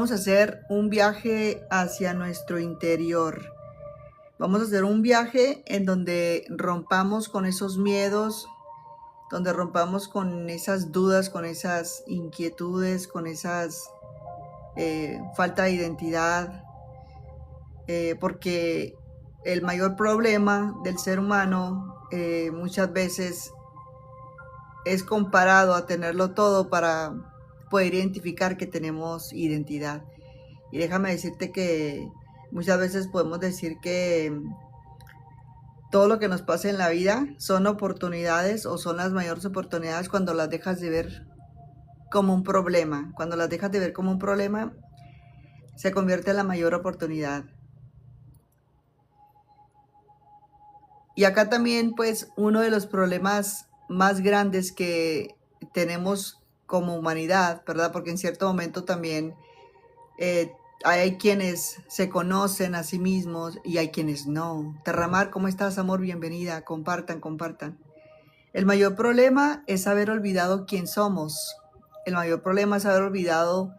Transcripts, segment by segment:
vamos a hacer un viaje hacia nuestro interior. Vamos a hacer un viaje en donde rompamos con esos miedos, donde rompamos con esas dudas, con esas inquietudes, con esas falta de identidad, porque el mayor problema del ser humano muchas veces es comparado a tenerlo todo para poder identificar que tenemos identidad. Y déjame decirte que muchas veces podemos decir que todo lo que nos pasa en la vida son oportunidades o son las mayores oportunidades cuando las dejas de ver como un problema. Cuando las dejas de ver como un problema, se convierte en la mayor oportunidad. Y acá también, pues, uno de los problemas más grandes que tenemos como humanidad, ¿verdad? Porque en cierto momento también eh, hay quienes se conocen a sí mismos y hay quienes no. Terramar, ¿cómo estás, amor? Bienvenida. Compartan, compartan. El mayor problema es haber olvidado quién somos. El mayor problema es haber olvidado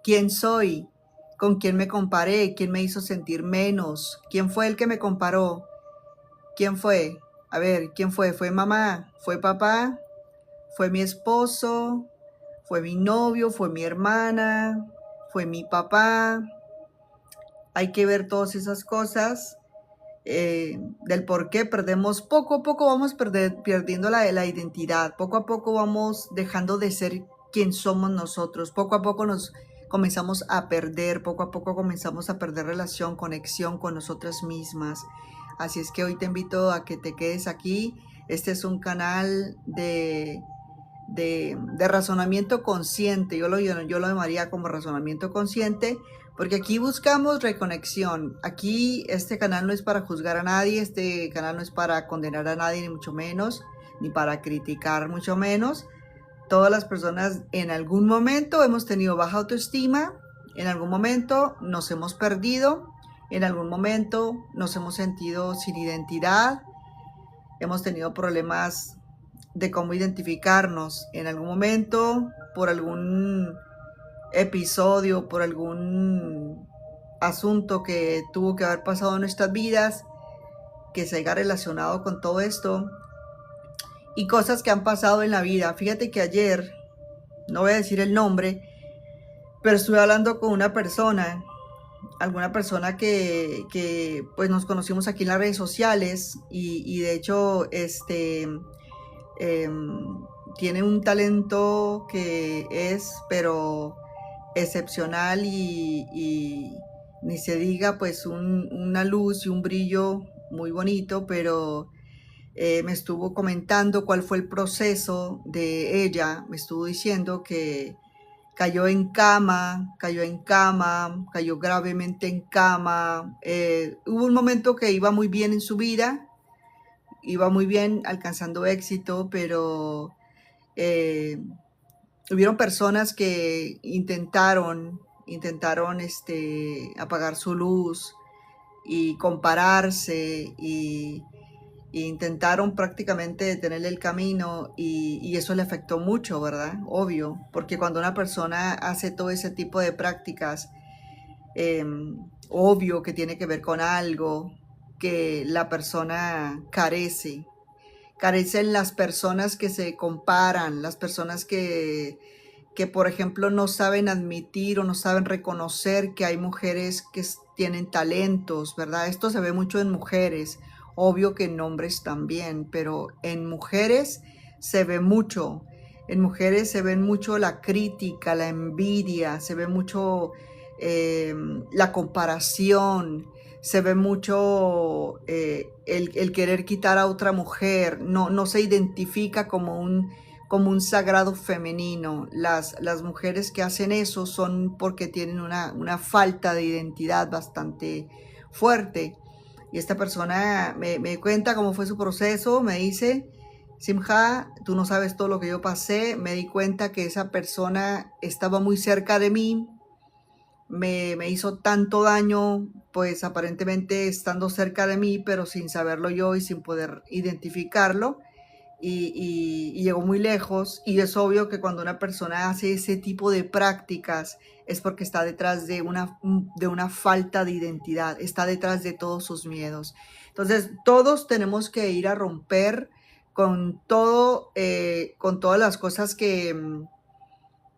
quién soy, con quién me comparé, quién me hizo sentir menos, quién fue el que me comparó, quién fue. A ver, ¿quién fue? ¿Fue mamá? ¿Fue papá? ¿Fue mi esposo? ¿Fue mi novio? ¿Fue mi hermana? ¿Fue mi papá? Hay que ver todas esas cosas del por qué perdemos. Poco a poco vamos perdiendo la identidad. Poco a poco vamos dejando de ser quien somos nosotros. Poco a poco nos comenzamos a perder. Poco a poco comenzamos a perder relación, conexión con nosotras mismas. Así es que hoy te invito a que te quedes aquí. Este es un canal de razonamiento consciente. Yo lo llamaría como razonamiento consciente, porque aquí buscamos reconexión. Aquí este canal no es para juzgar a nadie, este canal no es para condenar a nadie, ni mucho menos, ni para criticar, mucho menos. Todas las personas en algún momento hemos tenido baja autoestima, en algún momento nos hemos perdido, en algún momento nos hemos sentido sin identidad, hemos tenido problemas de cómo identificarnos en algún momento, por algún episodio, por algún asunto que tuvo que haber pasado en nuestras vidas, que se haya relacionado con todo esto, y cosas que han pasado en la vida. Fíjate que ayer, no voy a decir el nombre, pero estuve hablando con una persona, alguna persona que pues nos conocimos aquí en las redes sociales y de hecho tiene un talento que es, pero excepcional y ni se diga, pues una luz y un brillo muy bonito, pero me estuvo comentando cuál fue el proceso de ella. Me estuvo diciendo que cayó en cama, cayó gravemente en cama. Hubo un momento que iba muy bien en su vida, iba muy bien, alcanzando éxito, pero hubieron personas que intentaron apagar su luz y compararse y intentaron prácticamente detenerle el camino y eso le afectó mucho, ¿verdad? Obvio, porque cuando una persona hace todo ese tipo de prácticas, eh, obvio que tiene que ver con algo que la persona carece. Carecen las personas que se comparan, las personas que por ejemplo no saben admitir o no saben reconocer que hay mujeres que tienen talentos, ¿verdad? Esto se ve mucho en mujeres, obvio que en hombres también, pero en mujeres se ve mucho. En mujeres se ve mucho la crítica, la envidia, se ve mucho la comparación, se ve mucho el querer quitar a otra mujer, no se identifica como un sagrado femenino. Las mujeres que hacen eso son porque tienen una falta de identidad bastante fuerte. Y esta persona me cuenta cómo fue su proceso, me dice: Simha, tú no sabes todo lo que yo pasé. Me di cuenta que esa persona estaba muy cerca de mí, me hizo tanto daño, pues aparentemente estando cerca de mí, pero sin saberlo yo y sin poder identificarlo. y llegó muy lejos. Y es obvio que cuando una persona hace ese tipo de prácticas es porque está detrás de una falta de identidad, está detrás de todos sus miedos. Entonces, todos tenemos que ir a romper con todo, con todas las cosas que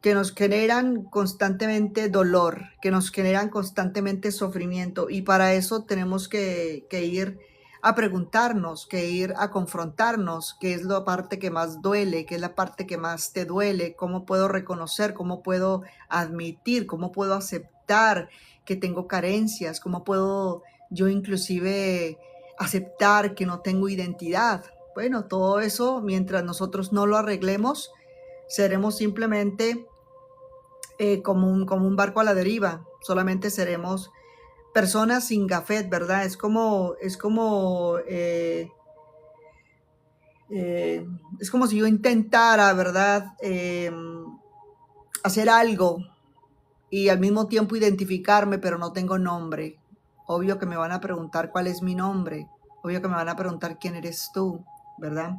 nos generan constantemente dolor, que nos generan constantemente sufrimiento. Y para eso tenemos que ir a preguntarnos, que ir a confrontarnos, qué es la parte que más duele, qué es la parte que más te duele, cómo puedo reconocer, cómo puedo admitir, cómo puedo aceptar que tengo carencias, cómo puedo yo inclusive aceptar que no tengo identidad. Bueno, todo eso, mientras nosotros no lo arreglemos, seremos simplemente como un barco a la deriva. Solamente seremos personas sin gafet, ¿verdad? Es como si yo intentara, ¿verdad? Hacer algo y al mismo tiempo identificarme, pero no tengo nombre. Obvio que me van a preguntar cuál es mi nombre. Obvio que me van a preguntar quién eres tú, ¿verdad?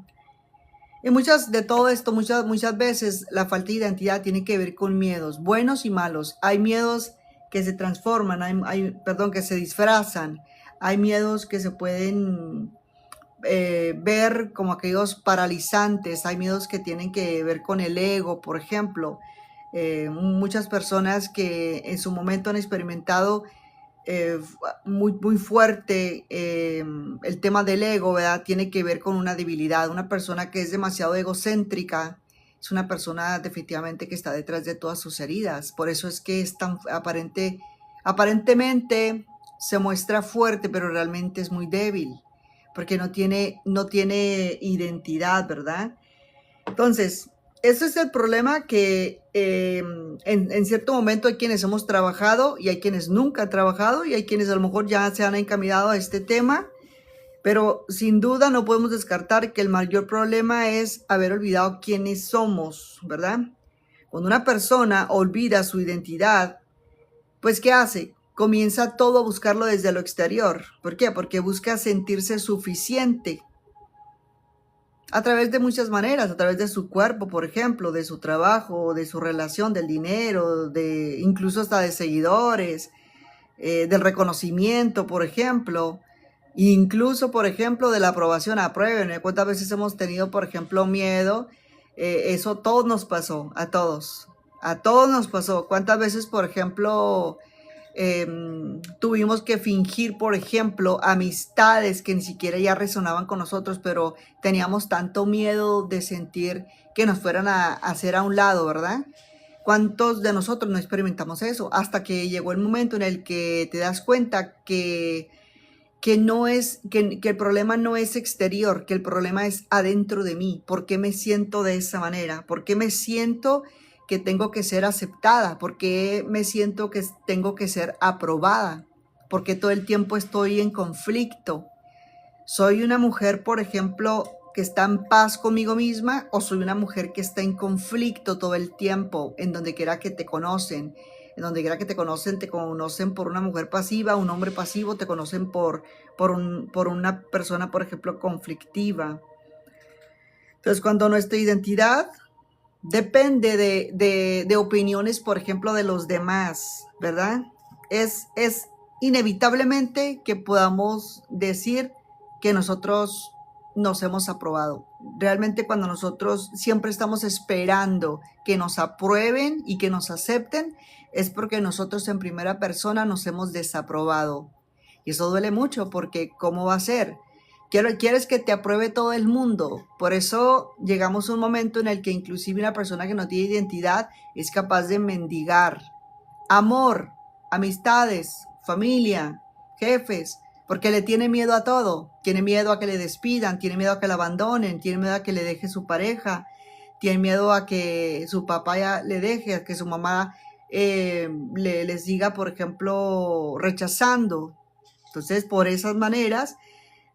Y de todo esto, muchas veces la falta de identidad tiene que ver con miedos, buenos y malos. Hay miedos que se transforman, perdón, que se disfrazan. Hay miedos que se pueden ver como aquellos paralizantes. Hay miedos que tienen que ver con el ego, por ejemplo. Muchas personas que en su momento han experimentado eh, muy fuerte el tema del ego, ¿verdad? Tiene que ver con una debilidad. Una persona que es demasiado egocéntrica es una persona definitivamente que está detrás de todas sus heridas. Por eso es que es tan aparentemente se muestra fuerte, pero realmente es muy débil, porque no tiene identidad, ¿verdad? Entonces, ese es el problema que en cierto momento hay quienes hemos trabajado y hay quienes nunca han trabajado y hay quienes a lo mejor ya se han encaminado a este tema, pero sin duda no podemos descartar que el mayor problema es haber olvidado quiénes somos, ¿verdad? Cuando una persona olvida su identidad, pues ¿qué hace? Comienza todo a buscarlo desde lo exterior. ¿Por qué? Porque busca sentirse suficiente a través de muchas maneras, a través de su cuerpo, por ejemplo, de su trabajo, de su relación, del dinero, incluso hasta de seguidores, del reconocimiento, por ejemplo, incluso, por ejemplo, de la aprobación. Aprueben. ¿Cuántas veces hemos tenido, por ejemplo, miedo? Eso todo nos pasó, a todos nos pasó. ¿Cuántas veces, por ejemplo, tuvimos que fingir, por ejemplo, amistades que ni siquiera ya resonaban con nosotros, pero teníamos tanto miedo de sentir que nos fueran a hacer a un lado, ¿verdad? ¿Cuántos de nosotros no experimentamos eso? Hasta que llegó el momento en el que te das cuenta que el problema no es exterior, que el problema es adentro de mí. ¿Por qué me siento de esa manera? ¿Por qué me siento que tengo que ser aceptada? ¿Por qué me siento que tengo que ser aprobada? ¿Por qué todo el tiempo estoy en conflicto? ¿Soy una mujer, por ejemplo, que está en paz conmigo misma o soy una mujer que está en conflicto todo el tiempo, en donde quiera que te conocen? En donde quiera que te conocen por una mujer pasiva, un hombre pasivo, te conocen por una persona, por ejemplo, conflictiva. Entonces, cuando nuestra identidad depende de opiniones, por ejemplo, de los demás, ¿verdad? Es inevitablemente que podamos decir que nosotros nos hemos aprobado. Realmente cuando nosotros siempre estamos esperando que nos aprueben y que nos acepten, es porque nosotros en primera persona nos hemos desaprobado. Y eso duele mucho porque ¿cómo va a ser? Quieres que te apruebe todo el mundo. Por eso llegamos a un momento en el que inclusive una persona que no tiene identidad es capaz de mendigar amor, amistades, familia, jefes, porque le tiene miedo a todo. Tiene miedo a que le despidan, tiene miedo a que la abandonen, tiene miedo a que le deje su pareja, tiene miedo a que su papá ya le deje, a que su mamá les diga, por ejemplo, rechazando. Entonces, por esas maneras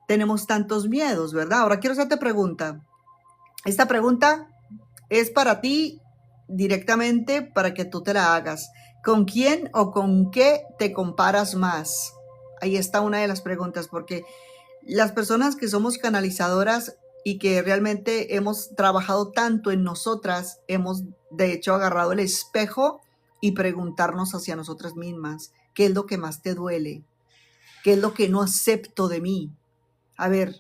tenemos tantos miedos, ¿verdad? Ahora quiero hacerte pregunta. Esta pregunta es para ti directamente para que tú te la hagas. ¿Con quién o con qué te comparas más? Ahí está una de las preguntas, porque las personas que somos canalizadoras y que realmente hemos trabajado tanto en nosotras, hemos de hecho agarrado el espejo y preguntarnos hacia nosotras mismas, ¿qué es lo que más te duele? ¿Qué es lo que no acepto de mí? A ver,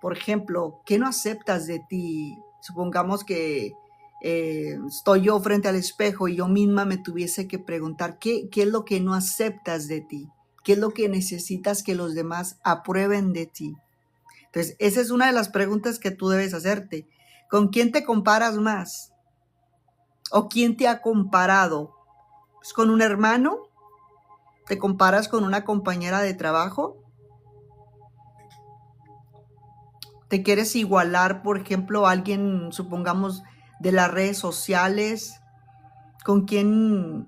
por ejemplo, ¿qué no aceptas de ti? Supongamos que estoy yo frente al espejo y yo misma me tuviese que preguntar, ¿qué es lo que no aceptas de ti? ¿Qué es lo que necesitas que los demás aprueben de ti? Entonces, esa es una de las preguntas que tú debes hacerte. ¿Con quién te comparas más? ¿O quién te ha comparado? ¿Es con un hermano? ¿Te comparas con una compañera de trabajo? ¿Te quieres igualar, por ejemplo, a alguien, supongamos, de las redes sociales? ¿Con quién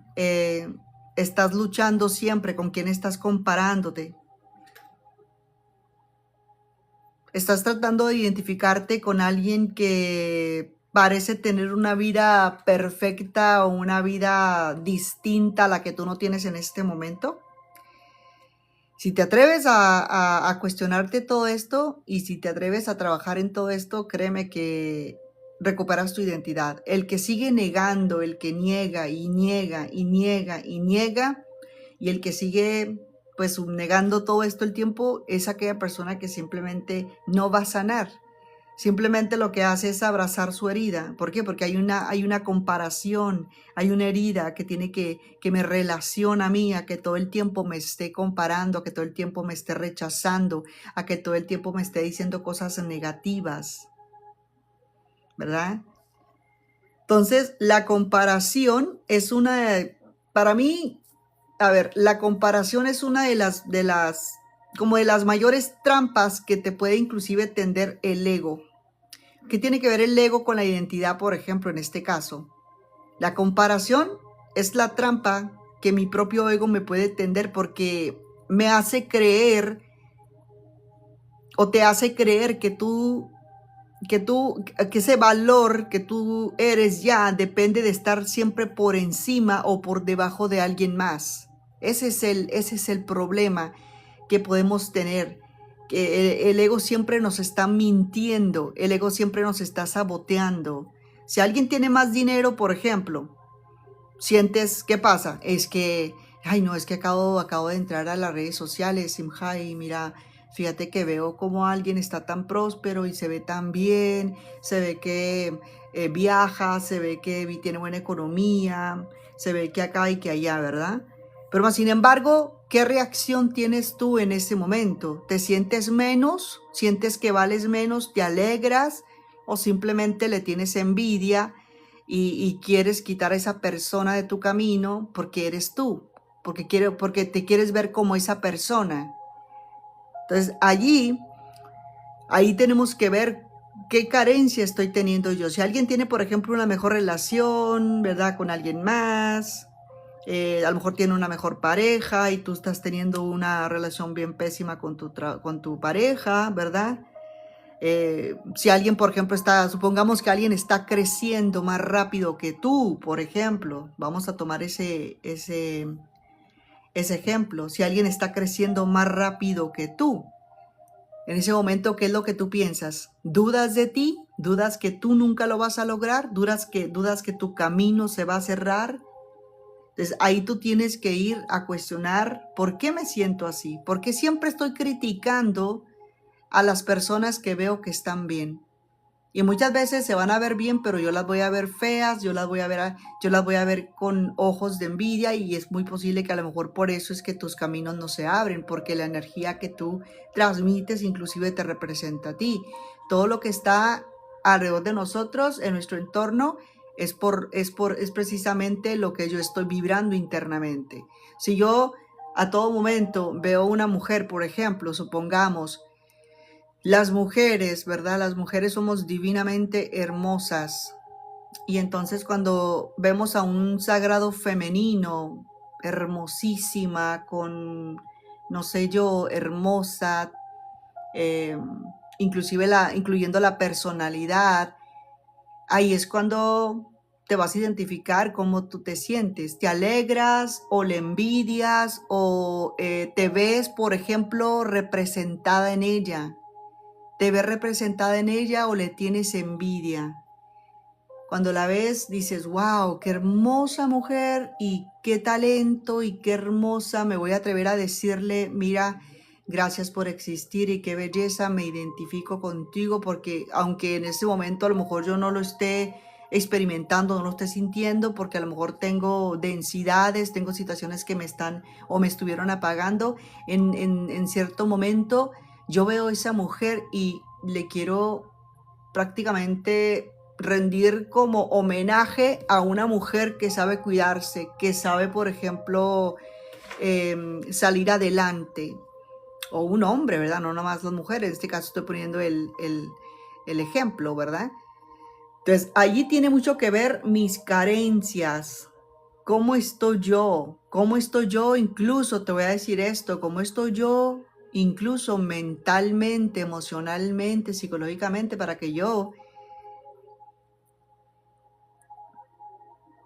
estás luchando siempre? ¿Con quién estás comparándote? ¿Estás tratando de identificarte con alguien que parece tener una vida perfecta o una vida distinta a la que tú no tienes en este momento? Si te atreves a cuestionarte todo esto y si te atreves a trabajar en todo esto, créeme que recuperas tu identidad. El que sigue negando, el que niega y niega y niega y niega, y el que sigue pues negando todo esto el tiempo, es aquella persona que simplemente no va a sanar. Simplemente lo que hace es abrazar su herida. ¿Por qué? Porque hay una comparación, hay una herida que tiene que me relaciona a mí, a que todo el tiempo me esté comparando, a que todo el tiempo me esté rechazando, a que todo el tiempo me esté diciendo cosas negativas, ¿verdad? Entonces, la comparación es para mí, a ver, la comparación es una como de las mayores trampas que te puede inclusive tender el ego. ¿Qué tiene que ver el ego con la identidad, por ejemplo, en este caso? La comparación es la trampa que mi propio ego me puede tender porque me hace creer o te hace creer que ese valor que tú eres ya depende de estar siempre por encima o por debajo de alguien más. Ese es el problema que podemos tener. Que el ego siempre nos está mintiendo, el ego siempre nos está saboteando. Si alguien tiene más dinero, por ejemplo, sientes, ¿qué pasa? Es que, ay no, es que acabo de entrar a las redes sociales, Simja, y mira, fíjate que veo como alguien está tan próspero y se ve tan bien, se ve que viaja, se ve que tiene buena economía, se ve que acá y que allá, ¿verdad? Pero más sin embargo, ¿qué reacción tienes tú en ese momento? ¿Te sientes menos? ¿Sientes que vales menos? ¿Te alegras? ¿O simplemente le tienes envidia y quieres quitar a esa persona de tu camino porque eres tú? Porque te quieres ver como esa persona. Entonces ahí tenemos que ver qué carencia estoy teniendo yo. Si alguien tiene, por ejemplo, una mejor relación, ¿verdad? Con alguien más, a lo mejor tiene una mejor pareja y tú estás teniendo una relación bien pésima con tu pareja, ¿verdad? Si alguien, por ejemplo, supongamos que alguien está creciendo más rápido que tú, por ejemplo, vamos a tomar ese ejemplo. Si alguien está creciendo más rápido que tú, en ese momento, ¿qué es lo que tú piensas? ¿Dudas de ti? ¿Dudas que tú nunca lo vas a lograr? ¿Dudas que tu camino se va a cerrar? Entonces ahí tú tienes que ir a cuestionar por qué me siento así, por qué siempre estoy criticando a las personas que veo que están bien. Y muchas veces se van a ver bien, pero yo las voy a ver feas, yo las voy a ver con ojos de envidia y es muy posible que a lo mejor por eso es que tus caminos no se abren, porque la energía que tú transmites inclusive te representa a ti. Todo lo que está alrededor de nosotros, en nuestro entorno, es precisamente lo que yo estoy vibrando internamente. Si yo a todo momento veo una mujer, por ejemplo, supongamos, las mujeres, ¿verdad? Las mujeres somos divinamente hermosas. Y entonces cuando vemos a un sagrado femenino, hermosísima, con, no sé yo, hermosa, eh, incluyendo la personalidad, ahí es cuando te vas a identificar cómo tú te sientes. ¿Te alegras o le envidias o te ves, por ejemplo, representada en ella? te ves representada en ella o le tienes envidia. Cuando la ves dices, wow, qué hermosa mujer y qué talento y qué hermosa. Me voy a atrever a decirle, mira, gracias por existir y qué belleza, me identifico contigo porque aunque en ese momento a lo mejor yo no lo esté experimentando, no lo esté sintiendo, porque a lo mejor tengo densidades, tengo situaciones que me están o me estuvieron apagando, en cierto momento yo veo a esa mujer y le quiero prácticamente rendir como homenaje a una mujer que sabe cuidarse, que sabe, por ejemplo, salir adelante, o un hombre, ¿verdad? No nomás las mujeres, en este caso estoy poniendo el ejemplo, ¿verdad? Entonces, allí tiene mucho que ver mis carencias, cómo estoy yo, incluso te voy a decir esto, cómo estoy yo, incluso mentalmente, emocionalmente, psicológicamente, para que yo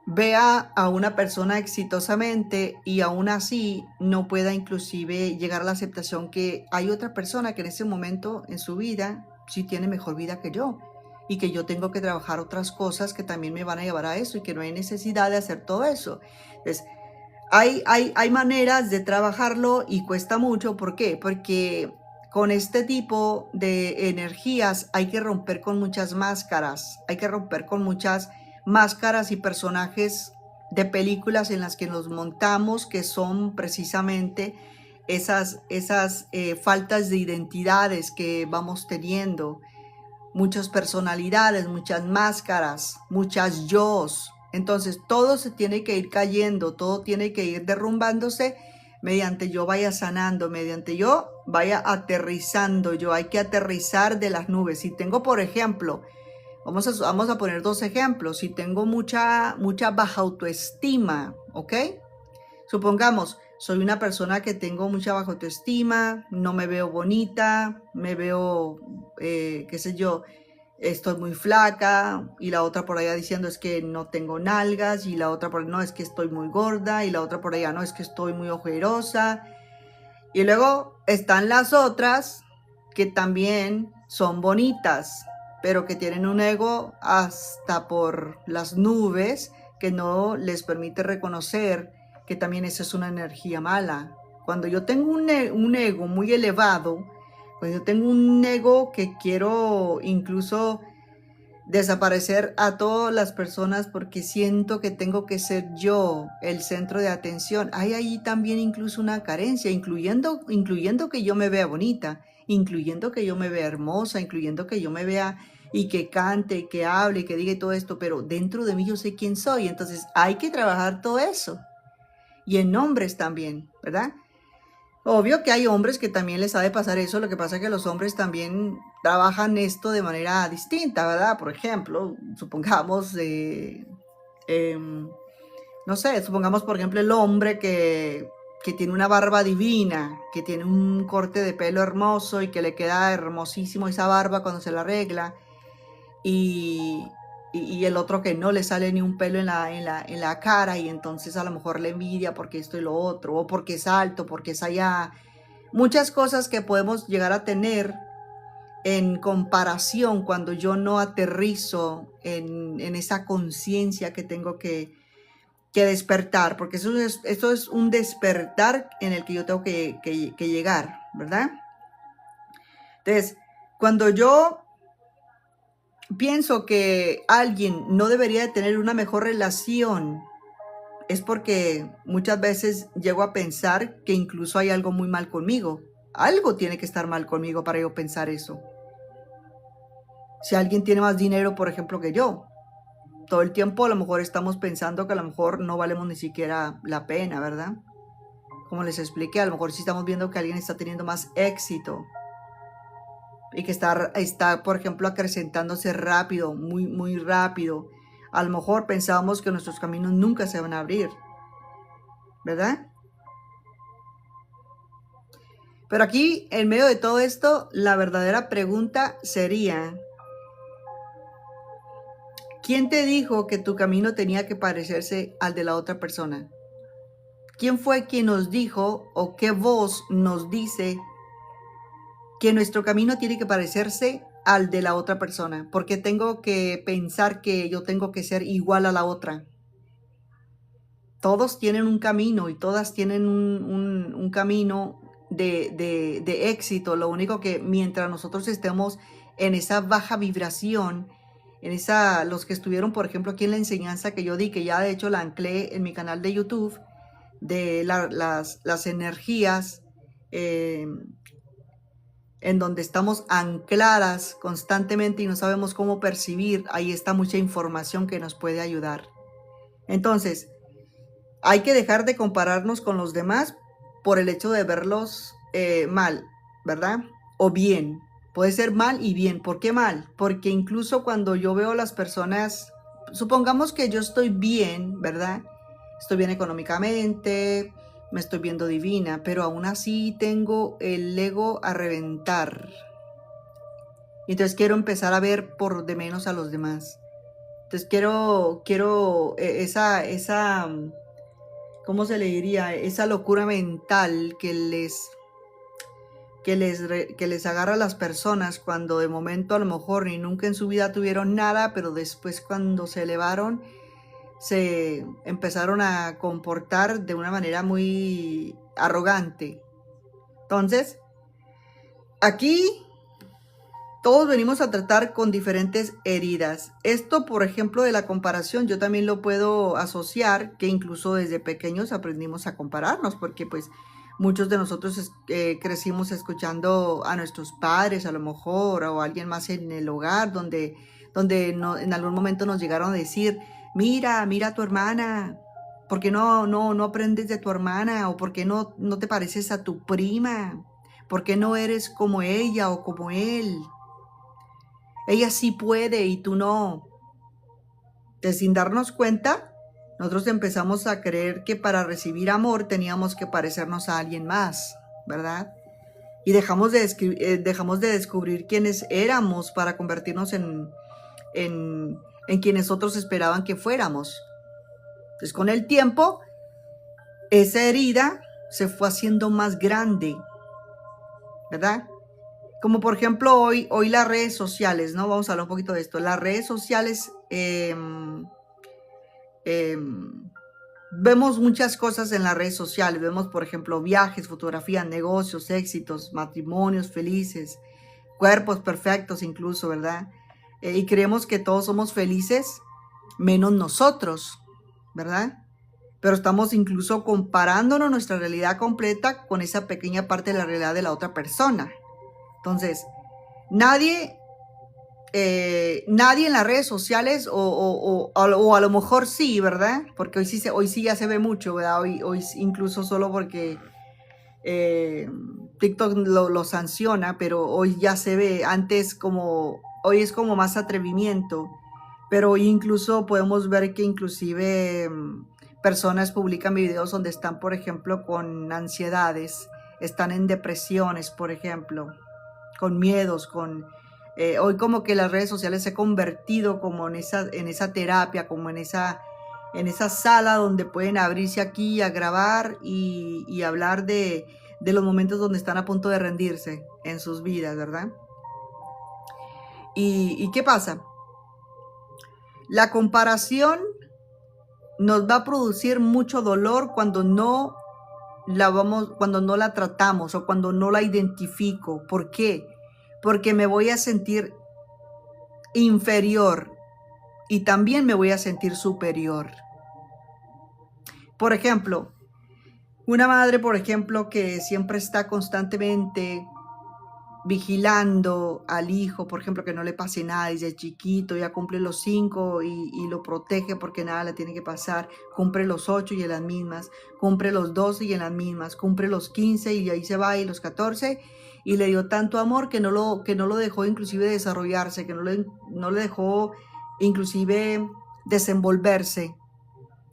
vea a una persona exitosamente y aún así no pueda inclusive llegar a la aceptación que hay otra persona que en ese momento en su vida sí tiene mejor vida que yo y que yo tengo que trabajar otras cosas que también me van a llevar a eso y que no hay necesidad de hacer todo eso. Entonces, hay maneras de trabajarlo y cuesta mucho. ¿Por qué? Porque con este tipo de energías hay que romper con muchas máscaras, hay que romper con muchas máscaras y personajes de películas en las que nos montamos, que son precisamente esas faltas de identidades que vamos teniendo, muchas personalidades, muchas máscaras, muchas yos. Entonces todo se tiene que ir cayendo, todo tiene que ir derrumbándose mediante yo vaya sanando, mediante yo vaya aterrizando. Yo hay que aterrizar de las nubes. Si tengo, por ejemplo, vamos a poner dos ejemplos. Si tengo mucha baja autoestima, ¿ok? Supongamos, soy una persona que tengo mucha baja autoestima, no me veo bonita, me veo, qué sé yo, estoy muy flaca, y la otra por allá diciendo es que no tengo nalgas, y la otra por no, es que estoy muy gorda, y la otra por allá no, es que estoy muy ojerosa. Y luego están las otras que también son bonitas, pero que tienen un ego hasta por las nubes que no les permite reconocer que también esa es una energía mala. Cuando yo tengo un ego muy elevado, cuando yo tengo un ego que quiero incluso desaparecer a todas las personas porque siento que tengo que ser yo el centro de atención. Hay ahí también incluso una carencia, incluyendo que yo me vea bonita, incluyendo que yo me vea hermosa, incluyendo que yo me vea y que cante, y que hable, y que diga todo esto, pero dentro de mí yo sé quién soy. Entonces hay que trabajar todo eso. Y en hombres también, ¿verdad? Obvio que hay hombres que también les ha de pasar eso, lo que pasa es que los hombres también trabajan esto de manera distinta, ¿verdad? Por ejemplo, supongamos, no sé, supongamos por ejemplo el hombre que tiene una barba divina, que tiene un corte de pelo hermoso y que le queda hermosísimo esa barba cuando se la arregla, y, y el otro que no le sale ni un pelo en la cara y entonces a lo mejor le envidia porque esto y lo otro, o porque es alto, porque es allá. Muchas cosas que podemos llegar a tener en comparación cuando yo no aterrizo en esa conciencia que tengo que despertar, porque esto es un despertar en el que yo tengo que llegar, ¿verdad? Entonces, cuando yo pienso que alguien no debería de tener una mejor relación, es porque muchas veces llego a pensar que incluso hay algo muy mal conmigo. Algo tiene que estar mal conmigo para yo pensar eso. Si alguien tiene más dinero, por ejemplo, que yo, todo el tiempo a lo mejor estamos pensando que a lo mejor no valemos ni siquiera la pena, ¿verdad? Como les expliqué, a lo mejor sí estamos viendo que alguien está teniendo más éxito y que está, por ejemplo, acrecentándose rápido, muy rápido. A lo mejor pensábamos que nuestros caminos nunca se van a abrir, ¿verdad? Pero aquí, en medio de todo esto, la verdadera pregunta sería, ¿quién te dijo que tu camino tenía que parecerse al de la otra persona? ¿Quién fue quien nos dijo o qué voz nos dice que nuestro camino tiene que parecerse al de la otra persona, porque tengo que pensar que yo tengo que ser igual a la otra. Todos tienen un camino y todas tienen un camino de éxito. Lo único que mientras nosotros estemos en esa baja vibración, los que estuvieron, por ejemplo, aquí en la enseñanza que yo di, que ya de hecho la anclé en mi canal de YouTube, de las energías, eh, en donde estamos ancladas constantemente y no sabemos cómo percibir, ahí está mucha información que nos puede ayudar. Entonces, hay que dejar de compararnos con los demás por el hecho de verlos mal, ¿verdad? O bien. Puede ser mal y bien. ¿Por qué mal? Porque incluso cuando yo veo a las personas, supongamos que yo estoy bien, ¿verdad? Estoy bien económicamente, me estoy viendo divina, pero aún así tengo el ego a reventar. Y entonces quiero empezar a ver por de menos a los demás. Entonces quiero esa ¿cómo se le diría? Esa locura mental que les agarra a las personas cuando de momento a lo mejor ni nunca en su vida tuvieron nada, pero después cuando se elevaron se empezaron a comportar de una manera muy arrogante. Entonces, aquí todos venimos a tratar con diferentes heridas. Esto, por ejemplo, de la comparación, yo también lo puedo asociar, que incluso desde pequeños aprendimos a compararnos, porque pues muchos de nosotros crecimos escuchando a nuestros padres, a lo mejor, o a alguien más en el hogar, donde en algún momento nos llegaron a decir, mira a tu hermana, ¿por qué no aprendes de tu hermana? ¿O por qué no te pareces a tu prima? ¿Por qué no eres como ella o como él? Ella sí puede y tú no. Entonces, sin darnos cuenta, nosotros empezamos a creer que para recibir amor teníamos que parecernos a alguien más, ¿verdad? Y dejamos de descubrir quiénes éramos para convertirnos en quienes otros esperaban que fuéramos. Entonces, con el tiempo, esa herida se fue haciendo más grande, ¿verdad? Como por ejemplo hoy las redes sociales, ¿no? Vamos a hablar un poquito de esto. Las redes sociales, vemos muchas cosas en las redes sociales. Vemos, por ejemplo, viajes, fotografías, negocios, éxitos, matrimonios felices, cuerpos perfectos incluso, ¿verdad? Y creemos que todos somos felices, menos nosotros, ¿verdad? Pero estamos incluso comparándonos nuestra realidad completa con esa pequeña parte de la realidad de la otra persona. Entonces, nadie en las redes sociales o a lo mejor sí, ¿verdad? Porque hoy sí ya se ve mucho, ¿verdad? Hoy incluso solo porque TikTok lo sanciona, pero hoy ya se ve. Hoy es como más atrevimiento, pero hoy incluso podemos ver que inclusive personas publican videos donde están, por ejemplo, con ansiedades, están en depresiones, por ejemplo, con miedos, hoy como que las redes sociales se han convertido como en esa terapia, como en esa sala donde pueden abrirse aquí a grabar y hablar de los momentos donde están a punto de rendirse en sus vidas, ¿verdad? ¿Y qué pasa? La comparación nos va a producir mucho dolor cuando no la tratamos o cuando no la identifico. ¿Por qué? Porque me voy a sentir inferior y también me voy a sentir superior. Por ejemplo, una madre, por ejemplo, que siempre está constantemente vigilando al hijo, por ejemplo, que no le pase nada desde chiquito, ya cumple los 5 y lo protege porque nada le tiene que pasar, cumple los 8 y en las mismas, cumple los 12 y en las mismas, cumple los 15 y ahí se va y los 14 y le dio tanto amor que no lo dejó inclusive desarrollarse, que no le dejó inclusive desenvolverse.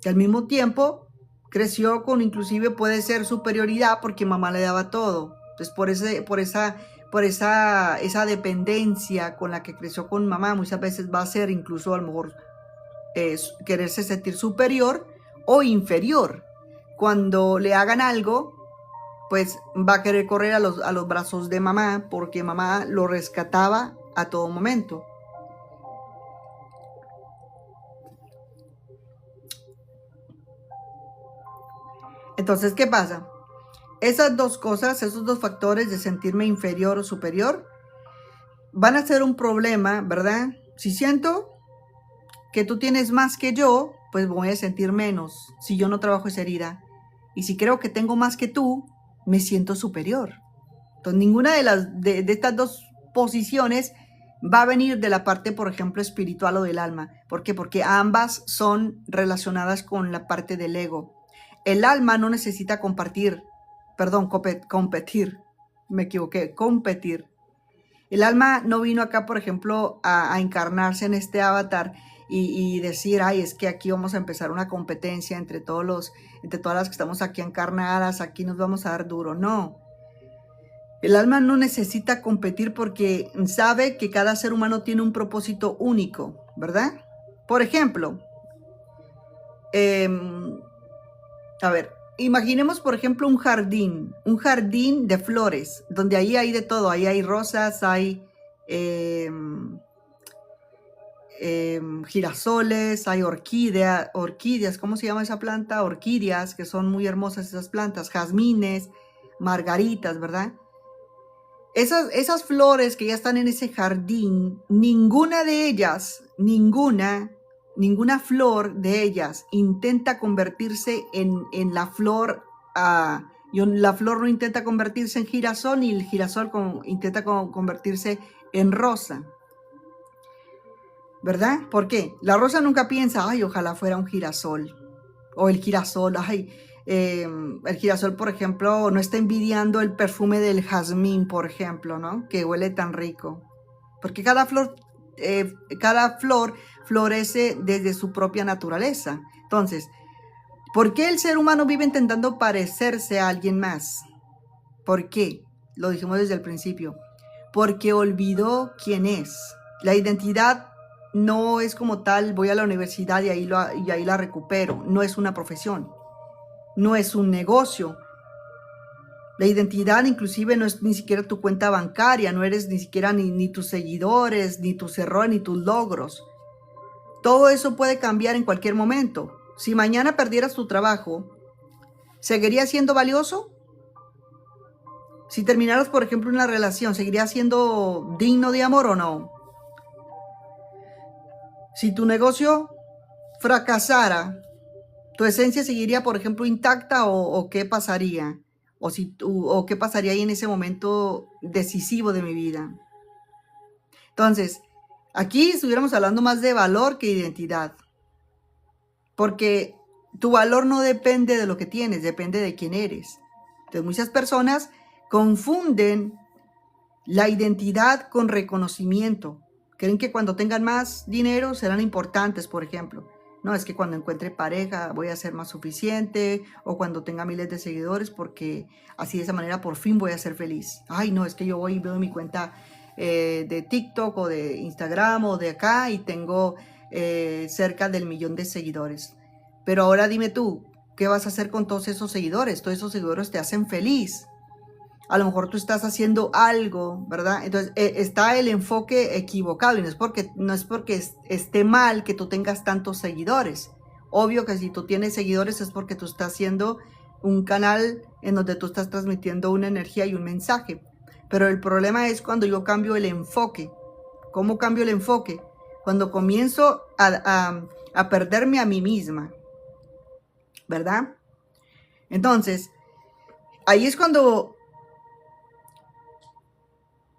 Y al mismo tiempo creció con inclusive puede ser superioridad porque mamá le daba todo. Entonces por esa dependencia con la que creció con mamá, muchas veces va a ser incluso a lo mejor quererse sentir superior o inferior. Cuando le hagan algo, pues va a querer correr a los brazos de mamá porque mamá lo rescataba a todo momento. Entonces, ¿qué pasa? Esas dos cosas, esos dos factores de sentirme inferior o superior, van a ser un problema, ¿verdad? Si siento que tú tienes más que yo, pues voy a sentir menos si yo no trabajo esa herida. Y si creo que tengo más que tú, me siento superior. Entonces, ninguna de estas dos posiciones va a venir de la parte, por ejemplo, espiritual o del alma. ¿Por qué? Porque ambas son relacionadas con la parte del ego. El alma no necesita compartir, perdón, competir, me equivoqué, competir. El alma no vino acá, por ejemplo, a encarnarse en este avatar y decir, ay, es que aquí vamos a empezar una competencia entre entre todas las que estamos aquí encarnadas, aquí nos vamos a dar duro. No. El alma no necesita competir porque sabe que cada ser humano tiene un propósito único, ¿verdad? Por ejemplo, a ver, imaginemos, por ejemplo, un jardín de flores, donde ahí hay de todo, ahí hay rosas, hay girasoles, hay orquídeas, ¿cómo se llama esa planta? Orquídeas, que son muy hermosas esas plantas, jazmines, margaritas, ¿verdad? Esas flores que ya están en ese jardín, ninguna de ellas, ninguna flor de ellas intenta convertirse en la flor, la flor no intenta convertirse en girasol, ni el girasol intenta convertirse en rosa, ¿verdad? ¿Por qué? La rosa nunca piensa, ay, ojalá fuera un girasol, o el girasol, ay, el girasol, por ejemplo, no está envidiando el perfume del jazmín, por ejemplo, ¿no? Que huele tan rico. Porque cada flor florece desde su propia naturaleza. Entonces, ¿por qué el ser humano vive intentando parecerse a alguien más? ¿Por qué? Lo dijimos desde el principio. Porque olvidó quién es. La identidad no es como tal, voy a la universidad y ahí la recupero. No es una profesión. No es un negocio. La identidad inclusive no es ni siquiera tu cuenta bancaria, no eres ni siquiera ni tus seguidores, ni tus errores, ni tus logros. Todo eso puede cambiar en cualquier momento. Si mañana perdieras tu trabajo, ¿seguirías siendo valioso? Si terminaras, por ejemplo, una relación, ¿seguirías siendo digno de amor o no? Si tu negocio fracasara, ¿tu esencia seguiría, por ejemplo, intacta o qué pasaría? O qué pasaría ahí en ese momento decisivo de mi vida. Entonces, aquí estuviéramos hablando más de valor que identidad. Porque tu valor no depende de lo que tienes, depende de quién eres. Entonces, muchas personas confunden la identidad con reconocimiento. Creen que cuando tengan más dinero serán importantes, por ejemplo. No, es que cuando encuentre pareja voy a ser más suficiente, o cuando tenga miles de seguidores, porque así de esa manera por fin voy a ser feliz. Ay, no, es que yo voy y veo mi cuenta de TikTok o de Instagram o de acá y tengo cerca del 1.000.000 de seguidores. Pero ahora dime tú, ¿qué vas a hacer con todos esos seguidores? Todos esos seguidores te hacen feliz. A lo mejor tú estás haciendo algo, ¿verdad? Entonces está el enfoque equivocado y no es porque esté mal que tú tengas tantos seguidores. Obvio que si tú tienes seguidores es porque tú estás haciendo un canal en donde tú estás transmitiendo una energía y un mensaje. Pero el problema es cuando yo cambio el enfoque. ¿Cómo cambio el enfoque? Cuando comienzo a perderme a mí misma, ¿verdad? Entonces, ahí es cuando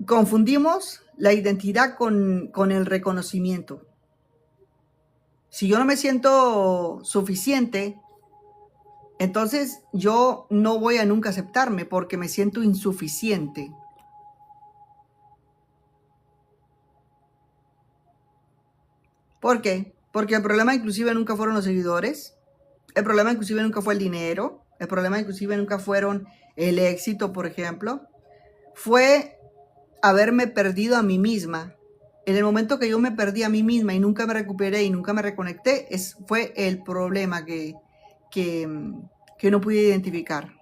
confundimos la identidad con el reconocimiento. Si yo no me siento suficiente, entonces yo no voy a nunca aceptarme porque me siento insuficiente. ¿Por qué? Porque el problema inclusive nunca fueron los seguidores, el problema inclusive nunca fue el dinero, el problema inclusive nunca fueron el éxito, por ejemplo. Fue haberme perdido a mí misma. En el momento que yo me perdí a mí misma y nunca me recuperé y nunca me reconecté, fue el problema que no pude identificar.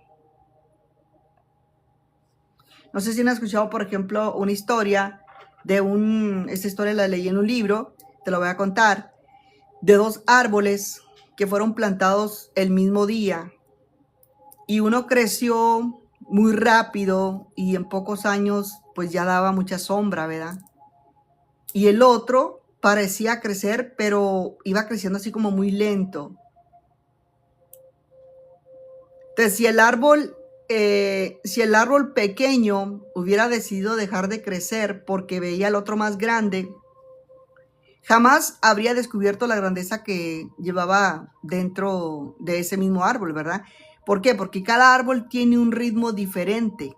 No sé si han escuchado, por ejemplo, una historia esta historia la leí en un libro, te lo voy a contar, de dos árboles que fueron plantados el mismo día y uno creció muy rápido y en pocos años pues ya daba mucha sombra, ¿verdad? Y el otro parecía crecer, pero iba creciendo así como muy lento. Entonces, si el árbol pequeño hubiera decidido dejar de crecer porque veía al otro más grande, jamás habría descubierto la grandeza que llevaba dentro de ese mismo árbol, ¿verdad? ¿Por qué? Porque cada árbol tiene un ritmo diferente.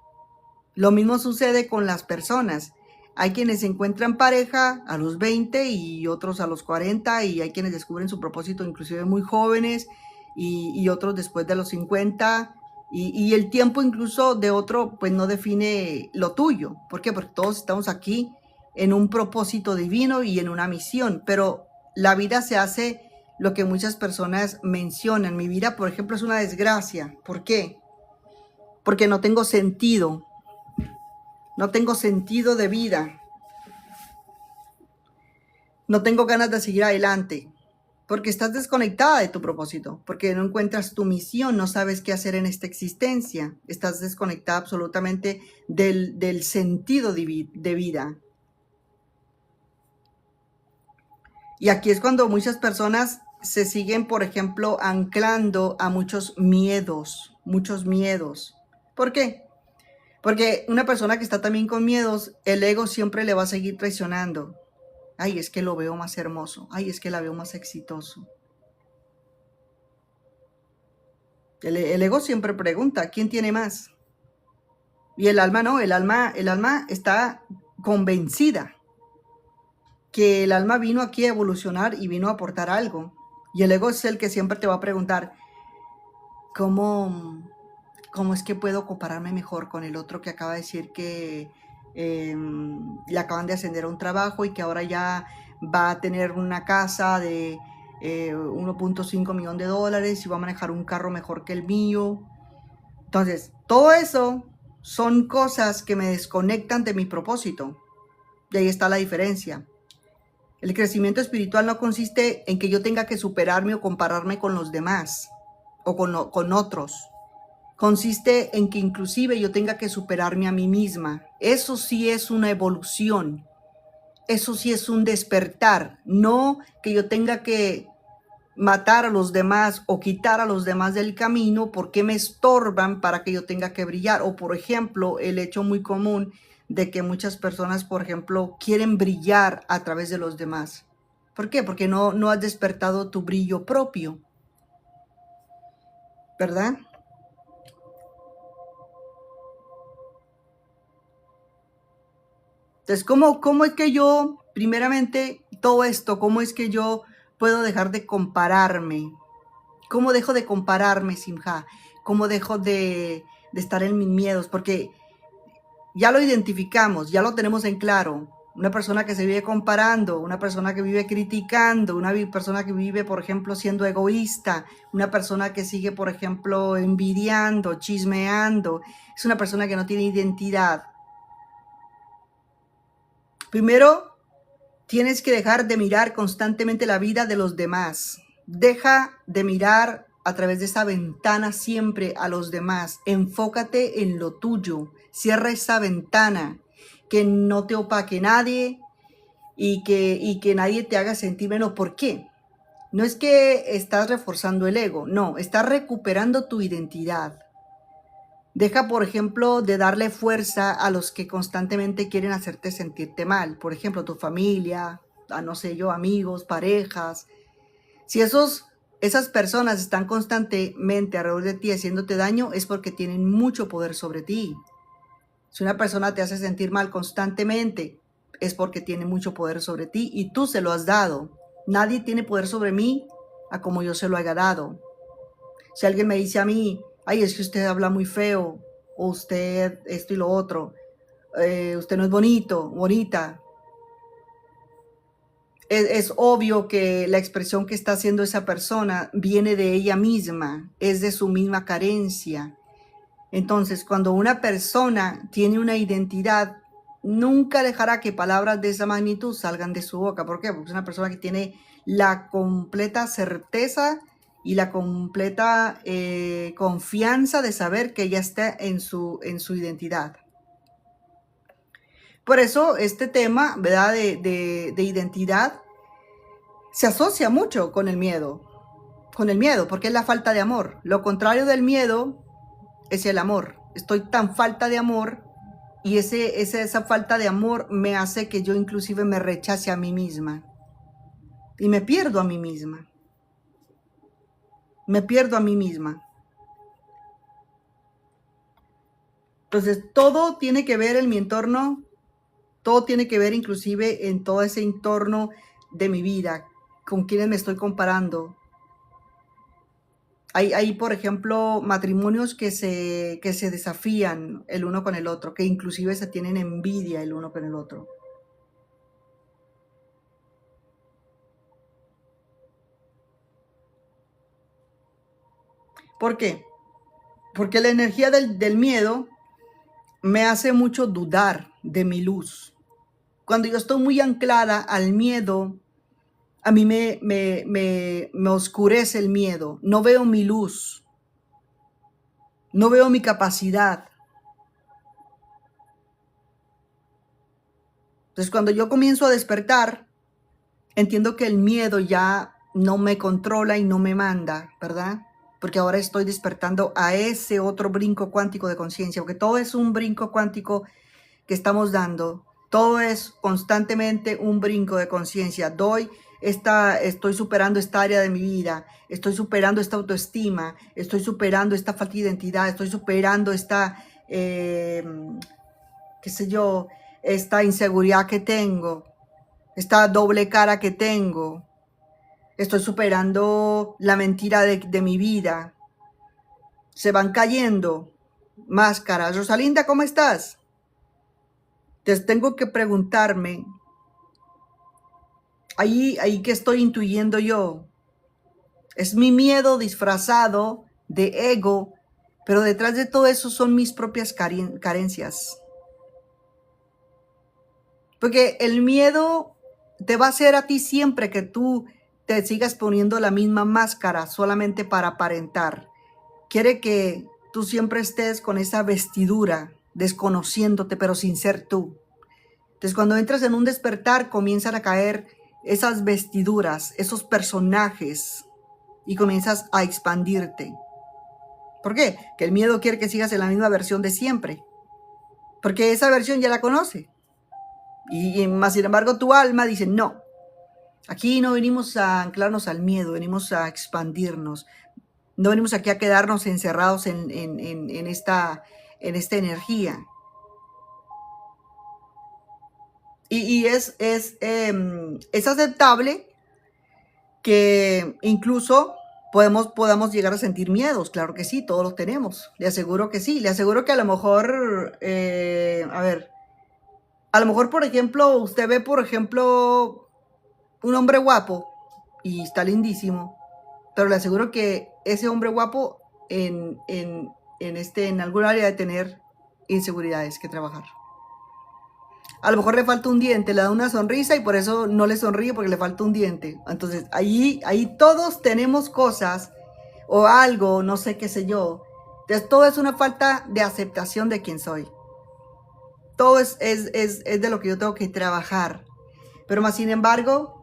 Lo mismo sucede con las personas. Hay quienes se encuentran pareja a los 20 y otros a los 40 y hay quienes descubren su propósito inclusive muy jóvenes y otros después de los 50 y el tiempo incluso de otro pues no define lo tuyo. ¿Por qué? Porque todos estamos aquí en un propósito divino y en una misión, pero la vida se hace lo que muchas personas mencionan. Mi vida, por ejemplo, es una desgracia. ¿Por qué? Porque no tengo sentido. No tengo sentido de vida. No tengo ganas de seguir adelante. Porque estás desconectada de tu propósito. Porque no encuentras tu misión. No sabes qué hacer en esta existencia. Estás desconectada absolutamente del sentido de vida. Y aquí es cuando muchas personas se siguen, por ejemplo, anclando a muchos miedos. Muchos miedos. ¿Por qué? Porque una persona que está también con miedos, el ego siempre le va a seguir traicionando. Ay, es que lo veo más hermoso. Ay, es que la veo más exitoso. El ego siempre pregunta, ¿quién tiene más? Y el alma no, el alma está convencida que el alma vino aquí a evolucionar y vino a aportar algo. Y el ego es el que siempre te va a preguntar, ¿cómo es que puedo compararme mejor con el otro que acaba de decir que le acaban de ascender a un trabajo y que ahora ya va a tener una casa de 1.5 millones de dólares y va a manejar un carro mejor que el mío? Entonces, todo eso son cosas que me desconectan de mi propósito. Y ahí está la diferencia. El crecimiento espiritual no consiste en que yo tenga que superarme o compararme con los demás o con otros. Consiste en que inclusive yo tenga que superarme a mí misma. Eso sí es una evolución. Eso sí es un despertar. No que yo tenga que matar a los demás o quitar a los demás del camino porque me estorban para que yo tenga que brillar. O por ejemplo, el hecho muy común de que muchas personas, por ejemplo, quieren brillar a través de los demás. ¿Por qué? Porque no has despertado tu brillo propio, ¿verdad? Entonces, ¿cómo es que yo, primeramente, todo esto, cómo es que yo puedo dejar de compararme? ¿Cómo dejo de compararme, Simha? ¿Cómo dejo de estar en mis miedos? Porque ya lo identificamos, ya lo tenemos en claro. Una persona que se vive comparando, una persona que vive criticando, una persona que vive, por ejemplo, siendo egoísta, una persona que sigue, por ejemplo, envidiando, chismeando, es una persona que no tiene identidad. Primero, tienes que dejar de mirar constantemente la vida de los demás. Deja de mirar a través de esa ventana siempre a los demás. Enfócate en lo tuyo. Cierra esa ventana. Que no te opaque nadie y que nadie te haga sentir menos. ¿Por qué? No es que estás reforzando el ego. No, estás recuperando tu identidad. Deja, por ejemplo, de darle fuerza a los que constantemente quieren hacerte sentirte mal. Por ejemplo, tu familia, no sé yo, amigos, parejas. Si esas personas están constantemente alrededor de ti haciéndote daño, es porque tienen mucho poder sobre ti. Si una persona te hace sentir mal constantemente, es porque tiene mucho poder sobre ti y tú se lo has dado. Nadie tiene poder sobre mí a como yo se lo haya dado. Si alguien me dice a mí, ay, es que usted habla muy feo, o usted esto y lo otro, usted no es bonito, bonita. Es obvio que la expresión que está haciendo esa persona viene de ella misma, es de su misma carencia. Entonces, cuando una persona tiene una identidad, nunca dejará que palabras de esa magnitud salgan de su boca. ¿Por qué? Porque es una persona que tiene la completa certeza y la completa confianza de saber que ella está en su identidad. Por eso este tema, ¿verdad?, de identidad se asocia mucho con el miedo, porque es la falta de amor. Lo contrario del miedo es el amor. Estoy tan falta de amor y esa falta de amor me hace que yo inclusive me rechace a mí misma y me pierdo a mí misma. Me pierdo a mí misma. Entonces, todo tiene que ver en mi entorno, todo tiene que ver inclusive en todo ese entorno de mi vida, con quienes me estoy comparando. Hay, por ejemplo, matrimonios que se desafían el uno con el otro, que inclusive se tienen envidia el uno con el otro. ¿Por qué? Porque la energía del miedo me hace mucho dudar de mi luz. Cuando yo estoy muy anclada al miedo, a mí me oscurece el miedo. No veo mi luz. No veo mi capacidad. Entonces, cuando yo comienzo a despertar, entiendo que el miedo ya no me controla y no me manda, ¿verdad? Porque ahora estoy despertando a ese otro brinco cuántico de conciencia, porque todo es un brinco cuántico que estamos dando. Todo es constantemente un brinco de conciencia. Estoy superando esta área de mi vida, estoy superando esta autoestima, estoy superando esta falta de identidad, estoy superando esta, qué sé yo, esta inseguridad que tengo, esta doble cara que tengo. Estoy superando la mentira de mi vida. Se van cayendo máscaras. Rosalinda, ¿cómo estás? Entonces tengo que preguntarme, ahí que estoy intuyendo yo, es mi miedo disfrazado de ego, pero detrás de todo eso son mis propias carencias. Porque el miedo te va a hacer a ti siempre que tú te sigas poniendo la misma máscara solamente para aparentar. Quiere que tú siempre estés con esa vestidura, desconociéndote, pero sin ser tú. Entonces, cuando entras en un despertar, comienzan a caer esas vestiduras, esos personajes, y comienzas a expandirte. ¿Por qué? Que el miedo quiere que sigas en la misma versión de siempre, porque esa versión ya la conoce. Y más sin embargo, tu alma dice, no, aquí no venimos a anclarnos al miedo, venimos a expandirnos. No venimos aquí a quedarnos encerrados en esta energía. Y es aceptable que incluso podamos llegar a sentir miedos. Claro que sí, todos los tenemos. Le aseguro que sí. Le aseguro que a lo mejor, a lo mejor, por ejemplo, usted ve, por ejemplo, un hombre guapo y está lindísimo, pero le aseguro que ese hombre guapo en algún área de tener inseguridades que trabajar. A lo mejor le falta un diente, le da una sonrisa y por eso no le sonríe porque le falta un diente. Entonces, ahí todos tenemos cosas o algo, no sé qué sé yo. Entonces, todo es una falta de aceptación de quién soy. Todo es de lo que yo tengo que trabajar. Pero más sin embargo,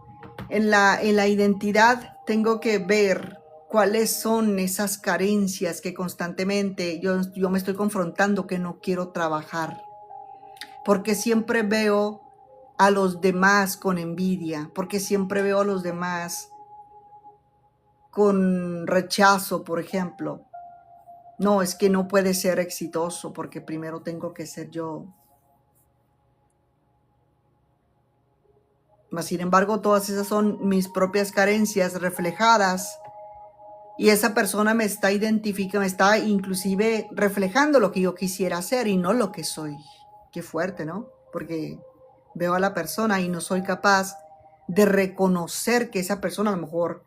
en la identidad tengo que ver cuáles son esas carencias que constantemente yo me estoy confrontando que no quiero trabajar. Porque siempre veo a los demás con envidia, porque siempre veo a los demás con rechazo, por ejemplo. No, es que no puede ser exitoso porque primero tengo que ser yo. Mas, sin embargo, todas esas son mis propias carencias reflejadas y esa persona me está identificando, me está inclusive reflejando lo que yo quisiera hacer y no lo que soy. Qué fuerte, ¿no? Porque veo a la persona y no soy capaz de reconocer que esa persona a lo mejor,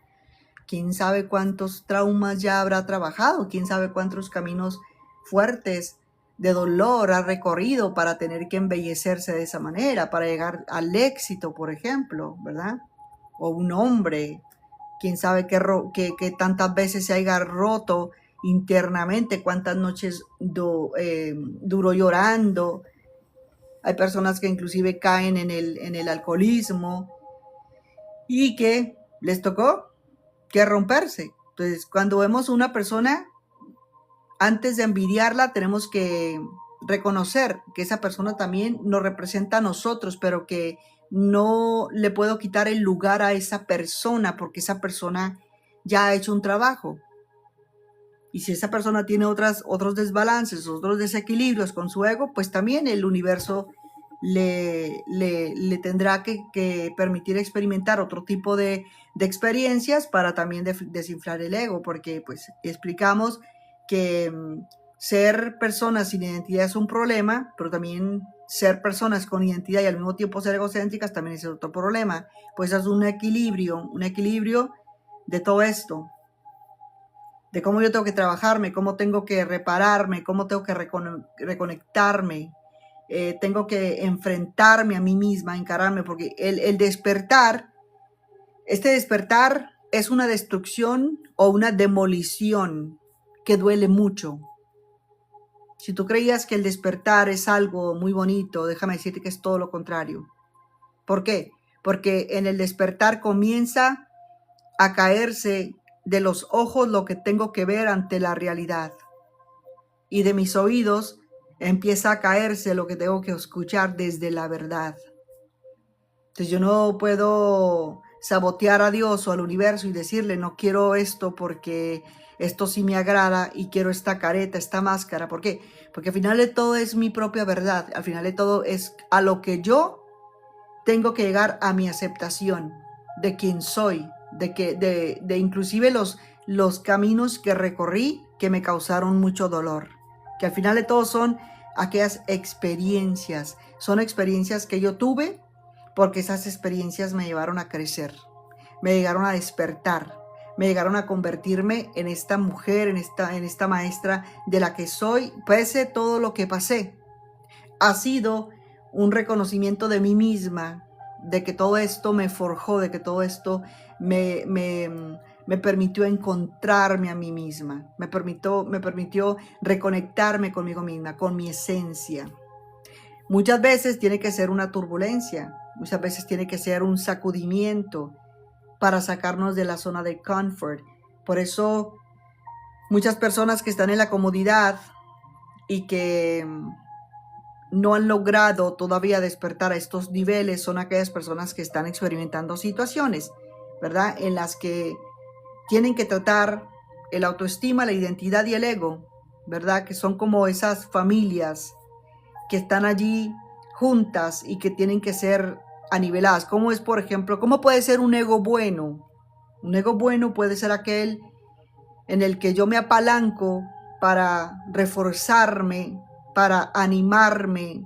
quién sabe cuántos traumas ya habrá trabajado, quién sabe cuántos caminos fuertes de dolor ha recorrido para tener que embellecerse de esa manera, para llegar al éxito, por ejemplo, ¿verdad? O un hombre, quién sabe qué tantas veces se haya roto internamente, cuántas noches duró llorando. Hay personas que inclusive caen en el alcoholismo y que les tocó que romperse. Entonces, cuando vemos una persona, antes de envidiarla, tenemos que reconocer que esa persona también nos representa a nosotros, pero que no le puedo quitar el lugar a esa persona porque esa persona ya ha hecho un trabajo. Y si esa persona tiene otros desbalances, otros desequilibrios con su ego, pues también el universo le tendrá que permitir experimentar otro tipo de experiencias para también desinflar el ego, porque pues explicamos que ser personas sin identidad es un problema, pero también ser personas con identidad y al mismo tiempo ser egocéntricas también es otro problema. Pues es un equilibrio de todo esto, de cómo yo tengo que trabajarme, cómo tengo que repararme, cómo tengo que reconectarme, tengo que enfrentarme a mí misma, encararme, porque el despertar, este despertar es una destrucción o una demolición que duele mucho. Si tú creías que el despertar es algo muy bonito, déjame decirte que es todo lo contrario. ¿Por qué? Porque en el despertar comienza a caerse de los ojos lo que tengo que ver ante la realidad. Y de mis oídos empieza a caerse lo que tengo que escuchar desde la verdad. Entonces yo no puedo sabotear a Dios o al universo y decirle no quiero esto porque esto sí me agrada y quiero esta careta, esta máscara. ¿Por qué? Porque al final de todo es mi propia verdad. Al final de todo es a lo que yo tengo que llegar, a mi aceptación de quién soy, de inclusive los caminos que recorrí que me causaron mucho dolor, que al final de todo son aquellas experiencias, son experiencias que yo tuve porque esas experiencias me llevaron a crecer, me llegaron a despertar, me llegaron a convertirme en esta mujer, en esta maestra de la que soy, pese todo lo que pasé. Ha sido un reconocimiento de mí misma, de que todo esto me forjó, de que todo esto me permitió encontrarme a mí misma, me permitió reconectarme conmigo misma, con mi esencia. Muchas veces tiene que ser una turbulencia, muchas veces tiene que ser un sacudimiento para sacarnos de la zona de confort. Por eso muchas personas que están en la comodidad y que no han logrado todavía despertar a estos niveles son aquellas personas que están experimentando situaciones, ¿verdad? En las que tienen que tratar el autoestima, la identidad y el ego, ¿verdad? Que son como esas familias que están allí juntas y que tienen que ser aniveladas. ¿Cómo es, por ejemplo, cómo puede ser un ego bueno? Un ego bueno puede ser aquel en el que yo me apalanco para reforzarme, para animarme,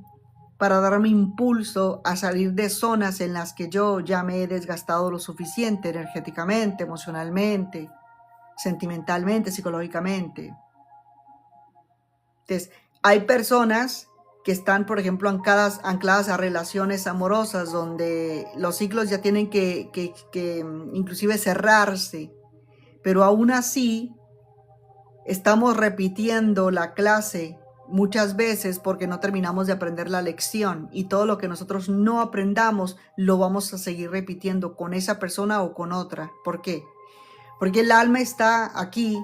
para darme impulso a salir de zonas en las que yo ya me he desgastado lo suficiente energéticamente, emocionalmente, sentimentalmente, psicológicamente. Entonces, hay personas que están, por ejemplo, ancladas a relaciones amorosas donde los ciclos ya tienen que inclusive cerrarse, pero aún así estamos repitiendo la clase muchas veces porque no terminamos de aprender la lección y todo lo que nosotros no aprendamos lo vamos a seguir repitiendo con esa persona o con otra. ¿Por qué? Porque el alma está aquí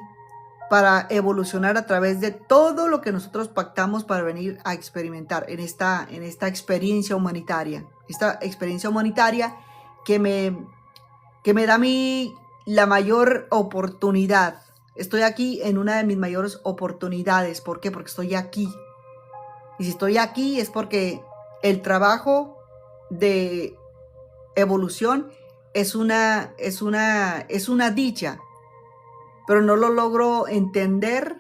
para evolucionar a través de todo lo que nosotros pactamos para venir a experimentar en esta experiencia humanitaria. Esta experiencia humanitaria que me da a mí la mayor oportunidad. Estoy aquí en una de mis mayores oportunidades. ¿Por qué? Porque estoy aquí. Y si estoy aquí es porque el trabajo de evolución es una dicha. Pero no lo logro entender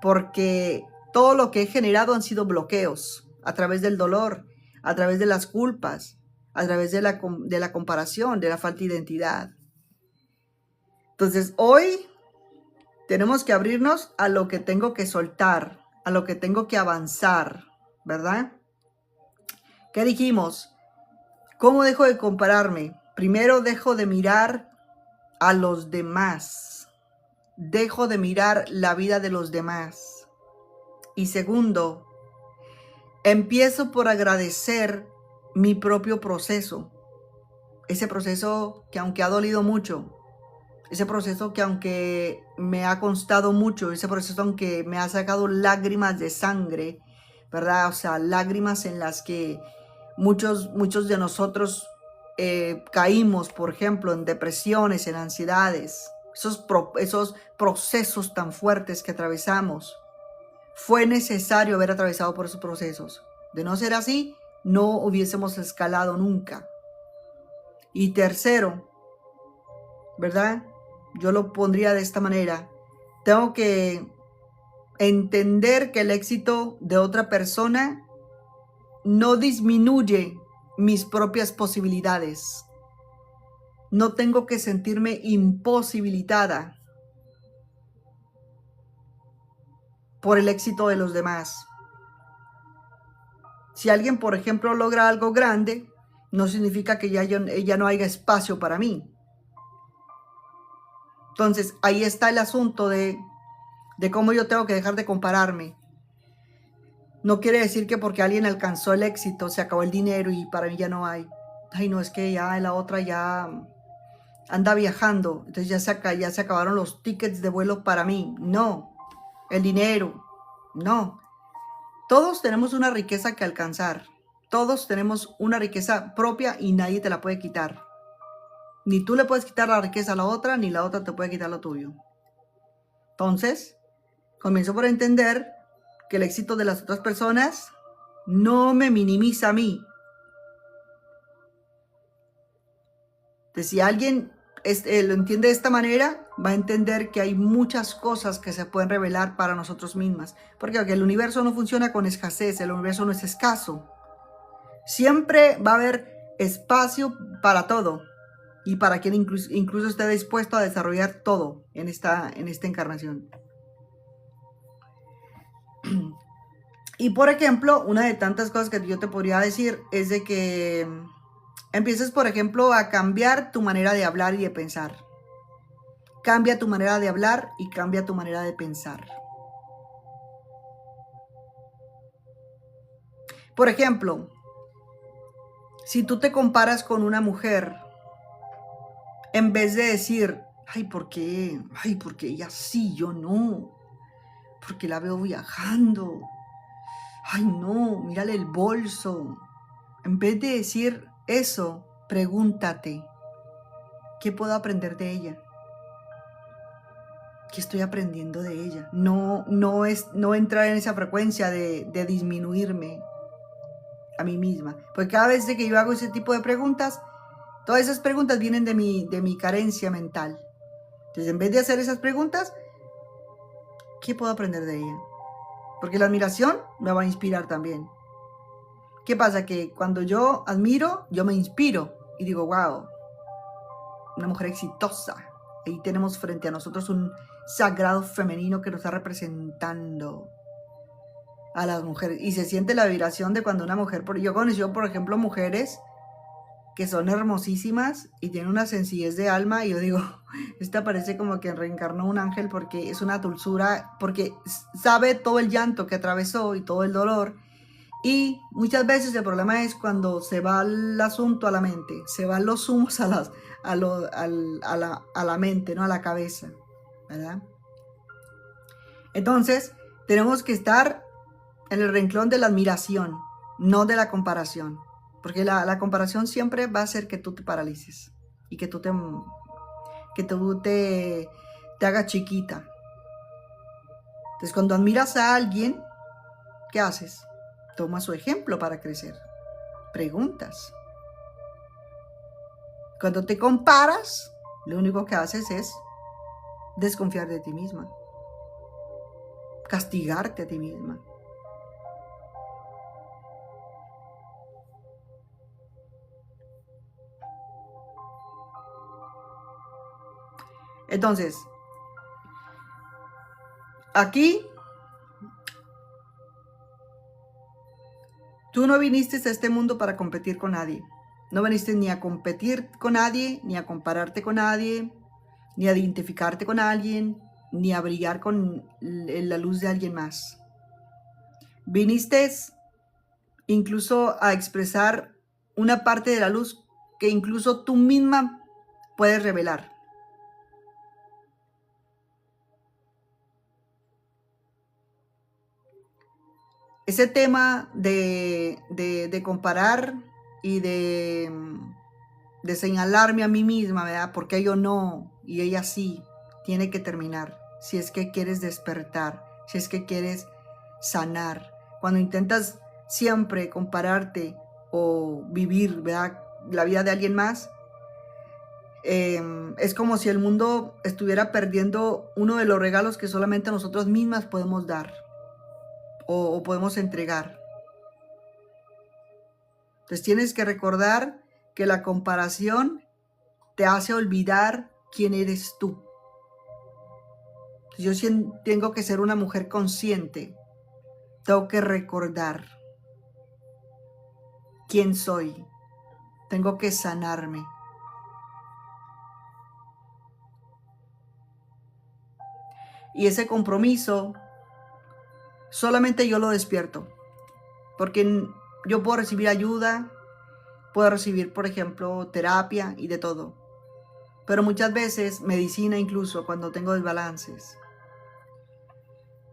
porque todo lo que he generado han sido bloqueos a través del dolor, a través de las culpas, a través de la comparación, de la falta de identidad. Entonces hoy tenemos que abrirnos a lo que tengo que soltar, a lo que tengo que avanzar, ¿verdad? ¿Qué dijimos? ¿Cómo dejo de compararme? Primero dejo de mirar a los demás. Dejo de mirar la vida de los demás. Y segundo, empiezo por agradecer mi propio proceso. Ese proceso que aunque ha dolido mucho, ese proceso que aunque me ha costado mucho, ese proceso aunque me ha sacado lágrimas de sangre, ¿verdad? O sea, lágrimas en las que muchos de nosotros caímos, por ejemplo, en depresiones, en ansiedades, esos procesos tan fuertes que atravesamos. Fue necesario haber atravesado por esos procesos. De no ser así, no hubiésemos escalado nunca. Y tercero, ¿verdad? Yo lo pondría de esta manera. Tengo que entender que el éxito de otra persona no disminuye mis propias posibilidades. No tengo que sentirme imposibilitada por el éxito de los demás. Si alguien, por ejemplo, logra algo grande, no significa que ya no haya espacio para mí. Entonces, ahí está el asunto de cómo yo tengo que dejar de compararme. No quiere decir que porque alguien alcanzó el éxito, se acabó el dinero y para mí ya no hay. Ay, no, es que ya la otra ya anda viajando, entonces ya se acabaron los tickets de vuelo para mí. No, el dinero, no. Todos tenemos una riqueza que alcanzar. Todos tenemos una riqueza propia y nadie te la puede quitar. Ni tú le puedes quitar la riqueza a la otra, ni la otra te puede quitar lo tuyo. Entonces, comienzo por entender que el éxito de las otras personas no me minimiza a mí. Entonces, si alguien lo entiende de esta manera, va a entender que hay muchas cosas que se pueden revelar para nosotros mismas. Porque el universo no funciona con escasez, el universo no es escaso. Siempre va a haber espacio para todo y para quien incluso esté dispuesto a desarrollar todo en esta encarnación. Y por ejemplo, una de tantas cosas que yo te podría decir es de que empieces, por ejemplo, a cambiar tu manera de hablar y de pensar. Cambia tu manera de hablar y cambia tu manera de pensar. Por ejemplo, si tú te comparas con una mujer, en vez de decir, ay, ¿por qué? Ay, porque ella sí, yo no. Porque la veo viajando. Ay, no, mírale el bolso. En vez de decir eso, pregúntate, ¿qué puedo aprender de ella? ¿Qué estoy aprendiendo de ella? No entrar en esa frecuencia de disminuirme a mí misma. Porque cada vez que yo hago ese tipo de preguntas, todas esas preguntas vienen de mi carencia mental. Entonces, en vez de hacer esas preguntas, ¿qué puedo aprender de ella? Porque la admiración me va a inspirar también. ¿Qué pasa? Que cuando yo admiro, yo me inspiro y digo, wow, una mujer exitosa. Ahí tenemos frente a nosotros un sagrado femenino que nos está representando a las mujeres. Y se siente la vibración de cuando una mujer, yo conocí, por ejemplo, mujeres que son hermosísimas y tienen una sencillez de alma y yo digo, esta parece como que reencarnó un ángel porque es una dulzura, porque sabe todo el llanto que atravesó y todo el dolor. Y muchas veces el problema es cuando se va el asunto a la mente, se van los humos a la mente, ¿no? A la cabeza, ¿verdad? Entonces, tenemos que estar en el renglón de la admiración, no de la comparación. Porque la comparación siempre va a hacer que tú te paralices y que tú te hagas chiquita. Entonces, cuando admiras a alguien, ¿qué haces? Toma su ejemplo para crecer. Preguntas. Cuando te comparas, lo único que haces es desconfiar de ti misma. Castigarte a ti misma. Entonces, aquí Tú no viniste a este mundo para competir con nadie. No viniste ni a competir con nadie, ni a compararte con nadie, ni a identificarte con alguien, ni a brillar con la luz de alguien más. Viniste incluso a expresar una parte de la luz que incluso tú misma puedes revelar. Ese tema de comparar y de señalarme a mí misma, ¿verdad? Porque yo no y ella sí, tiene que terminar. Si es que quieres despertar, si es que quieres sanar. Cuando intentas siempre compararte o vivir, ¿verdad?, la vida de alguien más, es como si el mundo estuviera perdiendo uno de los regalos que solamente nosotros mismas podemos dar o podemos entregar. Entonces tienes que recordar que la comparación te hace olvidar quién eres tú. Yo tengo que ser una mujer consciente. Tengo que recordar quién soy. Tengo que sanarme. Y ese compromiso solamente yo lo despierto. Porque yo puedo recibir ayuda, puedo recibir, por ejemplo, terapia y de todo. Pero muchas veces medicina incluso cuando tengo desbalances.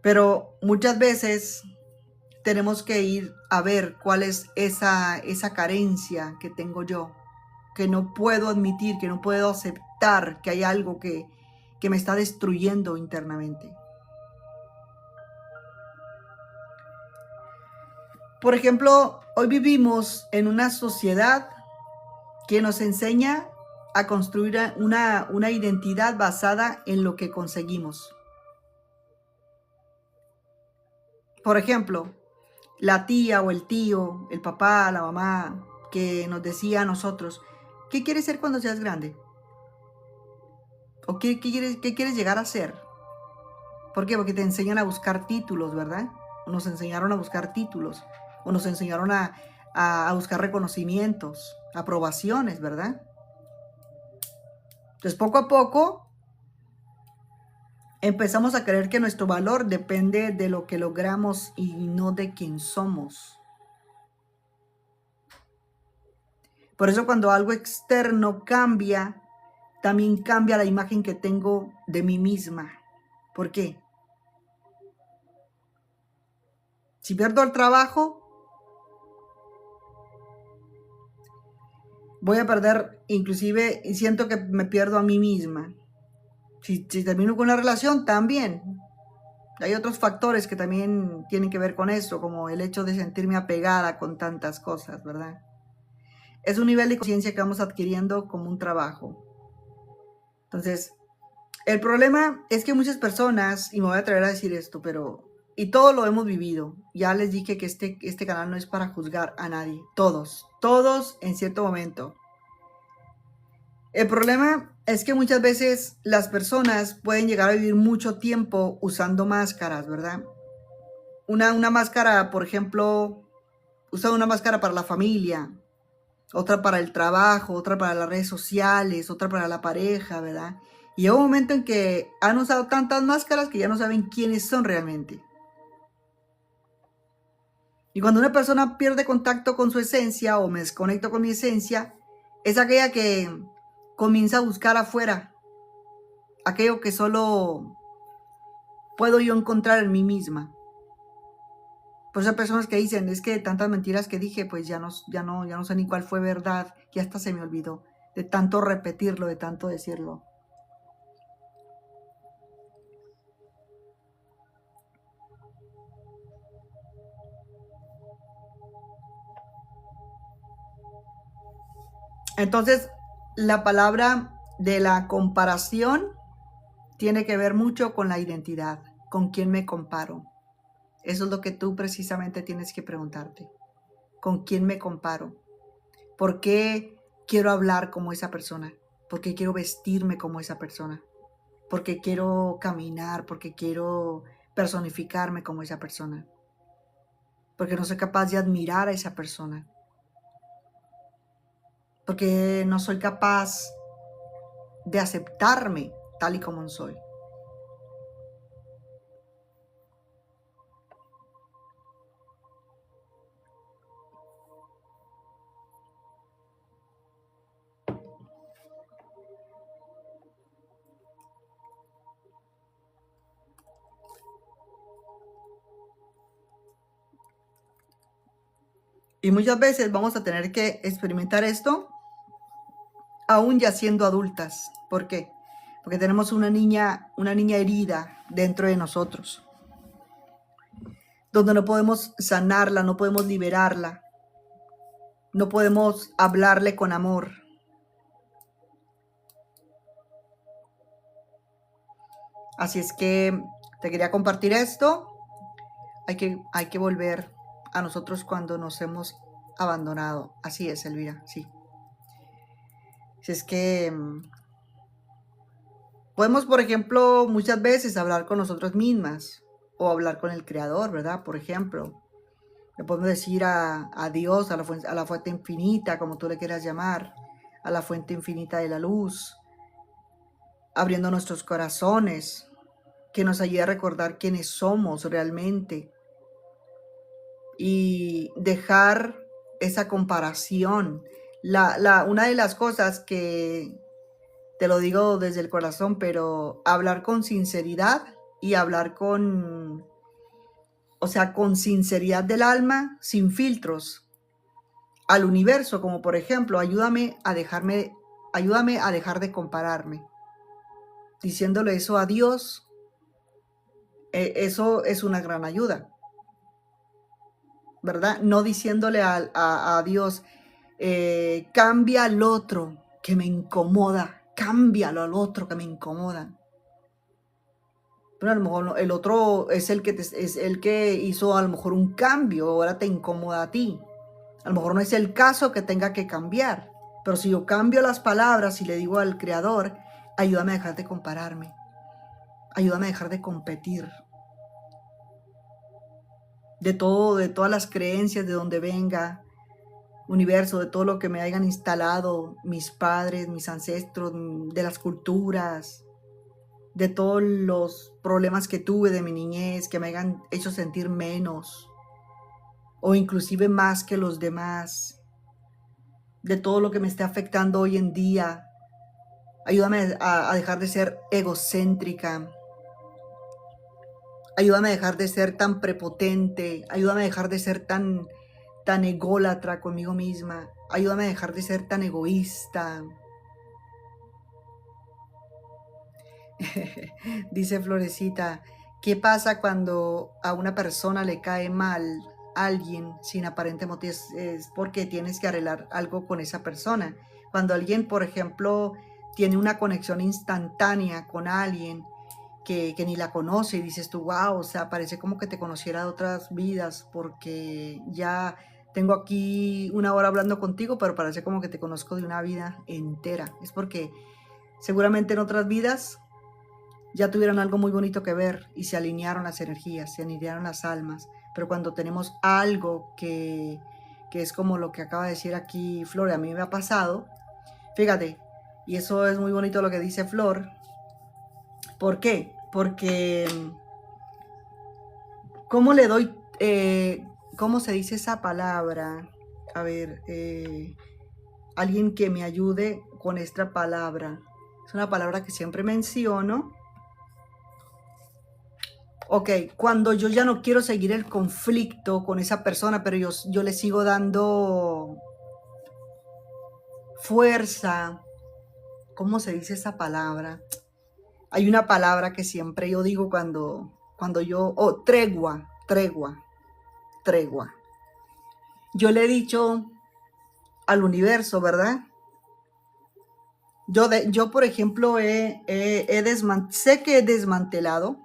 Pero muchas veces tenemos que ir a ver cuál es esa carencia que tengo yo, que no puedo admitir, que no puedo aceptar que hay algo que me está destruyendo internamente. Por ejemplo, hoy vivimos en una sociedad que nos enseña a construir una identidad basada en lo que conseguimos. Por ejemplo, la tía o el tío, el papá, la mamá, que nos decía a nosotros, ¿qué quieres ser cuando seas grande? ¿O qué quieres llegar a ser? ¿Por qué? Porque te enseñan a buscar títulos, ¿verdad? Nos enseñaron a buscar títulos, o nos enseñaron a buscar reconocimientos, aprobaciones, ¿verdad? Entonces, poco a poco, empezamos a creer que nuestro valor depende de lo que logramos y no de quién somos. Por eso cuando algo externo cambia, también cambia la imagen que tengo de mí misma. ¿Por qué? Si pierdo el trabajo, voy a perder, inclusive siento que me pierdo a mí misma. Si termino con una relación, también. Hay otros factores que también tienen que ver con eso, como el hecho de sentirme apegada con tantas cosas, ¿verdad? Es un nivel de conciencia que vamos adquiriendo como un trabajo. Entonces, el problema es que muchas personas, y me voy a atrever a decir esto, y todos lo hemos vivido. Ya les dije que este canal no es para juzgar a nadie. Todos en cierto momento. El problema es que muchas veces las personas pueden llegar a vivir mucho tiempo usando máscaras, ¿verdad? Una máscara, por ejemplo, usa una máscara para la familia, otra para el trabajo, otra para las redes sociales, otra para la pareja, ¿verdad? Y llega un momento en que han usado tantas máscaras que ya no saben quiénes son realmente. Y cuando una persona pierde contacto con su esencia o me desconecto con mi esencia, es aquella que comienza a buscar afuera aquello que solo puedo yo encontrar en mí misma. Por eso hay personas que dicen, es que de tantas mentiras que dije, pues ya no sé ni cuál fue verdad, ya hasta se me olvidó, de tanto repetirlo, de tanto decirlo. Entonces, la palabra de la comparación tiene que ver mucho con la identidad, con quién me comparo. Eso es lo que tú precisamente tienes que preguntarte. ¿Con quién me comparo? ¿Por qué quiero hablar como esa persona? ¿Por qué quiero vestirme como esa persona? ¿Por qué quiero caminar? ¿Por qué quiero personificarme como esa persona? porque no soy capaz de admirar a esa persona, porque no soy capaz de aceptarme tal y como soy. Y muchas veces vamos a tener que experimentar esto aún ya siendo adultas. ¿Por qué? Porque tenemos una niña herida dentro de nosotros, donde no podemos sanarla, no podemos liberarla, no podemos hablarle con amor. Así es que te quería compartir esto. Hay que volver a nosotros cuando nos hemos abandonado. Así es, Elvira, sí. Si es que podemos, por ejemplo, muchas veces hablar con nosotras mismas o hablar con el Creador, ¿verdad? Por ejemplo, le podemos decir a Dios, a la fuente infinita, como tú le quieras llamar, a la fuente infinita de la luz, abriendo nuestros corazones, que nos ayude a recordar quiénes somos realmente y dejar esa comparación. Una de las cosas que te lo digo desde el corazón, pero hablar con sinceridad y hablar con, o sea, con sinceridad del alma, sin filtros, al universo, como por ejemplo, ayúdame a dejar de compararme. Diciéndole eso a Dios, eso es una gran ayuda, ¿verdad? No diciéndole a Dios, cambia al otro que me incomoda, cámbialo al otro que me incomoda. Pero a lo mejor el otro es el que hizo a lo mejor un cambio, ahora te incomoda a ti. A lo mejor no es el caso que tenga que cambiar, pero si yo cambio las palabras y le digo al Creador, ayúdame a dejar de compararme, ayúdame a dejar de competir, de todas las creencias, de donde venga, universo, de todo lo que me hayan instalado mis padres, mis ancestros, de las culturas, de todos los problemas que tuve de mi niñez, que me hayan hecho sentir menos o inclusive más que los demás, de todo lo que me esté afectando hoy en día. Ayúdame a dejar de ser egocéntrica, ayúdame a dejar de ser tan prepotente, ayúdame a dejar de ser tan ególatra conmigo misma, ayúdame a dejar de ser tan egoísta. Dice Florecita, ¿qué pasa cuando a una persona le cae mal alguien sin aparente motivo? Es porque tienes que arreglar algo con esa persona. Cuando alguien, por ejemplo, tiene una conexión instantánea con alguien que ni la conoce y dices tú, wow, o sea, parece como que te conociera de otras vidas porque ya tengo aquí una hora hablando contigo, pero parece como que te conozco de una vida entera. Es porque seguramente en otras vidas ya tuvieron algo muy bonito que ver y se alinearon las energías, se alinearon las almas. Pero cuando tenemos algo que es como lo que acaba de decir aquí Flor, a mí me ha pasado, fíjate, y eso es muy bonito lo que dice Flor. ¿Por qué? Porque, ¿cómo le doy, cómo se dice esa palabra? A ver, alguien que me ayude con esta palabra. Es una palabra que siempre menciono. Ok, cuando yo ya no quiero seguir el conflicto con esa persona, pero yo le sigo dando fuerza. ¿Cómo se dice esa palabra? Hay una palabra que siempre yo digo cuando yo... Oh, tregua. Yo le he dicho al universo, ¿verdad? Yo por ejemplo, sé que he desmantelado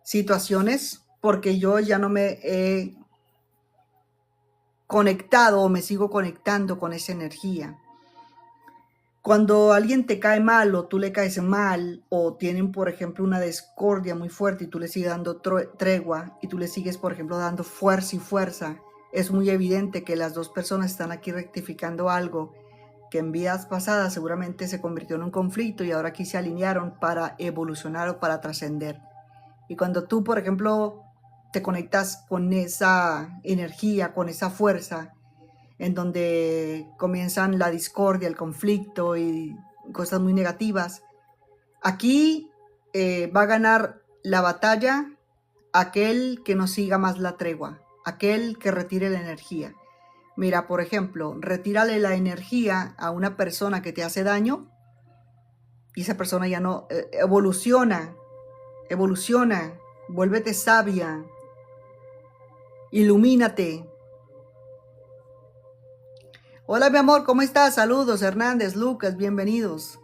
situaciones porque yo ya no me he conectado o me sigo conectando con esa energía. Cuando alguien te cae mal o tú le caes mal o tienen, por ejemplo, una discordia muy fuerte y tú le sigues dando tregua y tú le sigues, por ejemplo, dando fuerza y fuerza, es muy evidente que las dos personas están aquí rectificando algo que en vidas pasadas seguramente se convirtió en un conflicto y ahora aquí se alinearon para evolucionar o para trascender. Y cuando tú, por ejemplo, te conectas con esa energía, con esa fuerza, en donde comienzan la discordia, el conflicto y cosas muy negativas. Aquí va a ganar la batalla aquel que no siga más la tregua, aquel que retire la energía. Mira, por ejemplo, retírale la energía a una persona que te hace daño y esa persona ya no evoluciona, vuélvete sabia, ilumínate. Hola, mi amor, ¿cómo estás? Saludos, Hernández, Lucas, bienvenidos.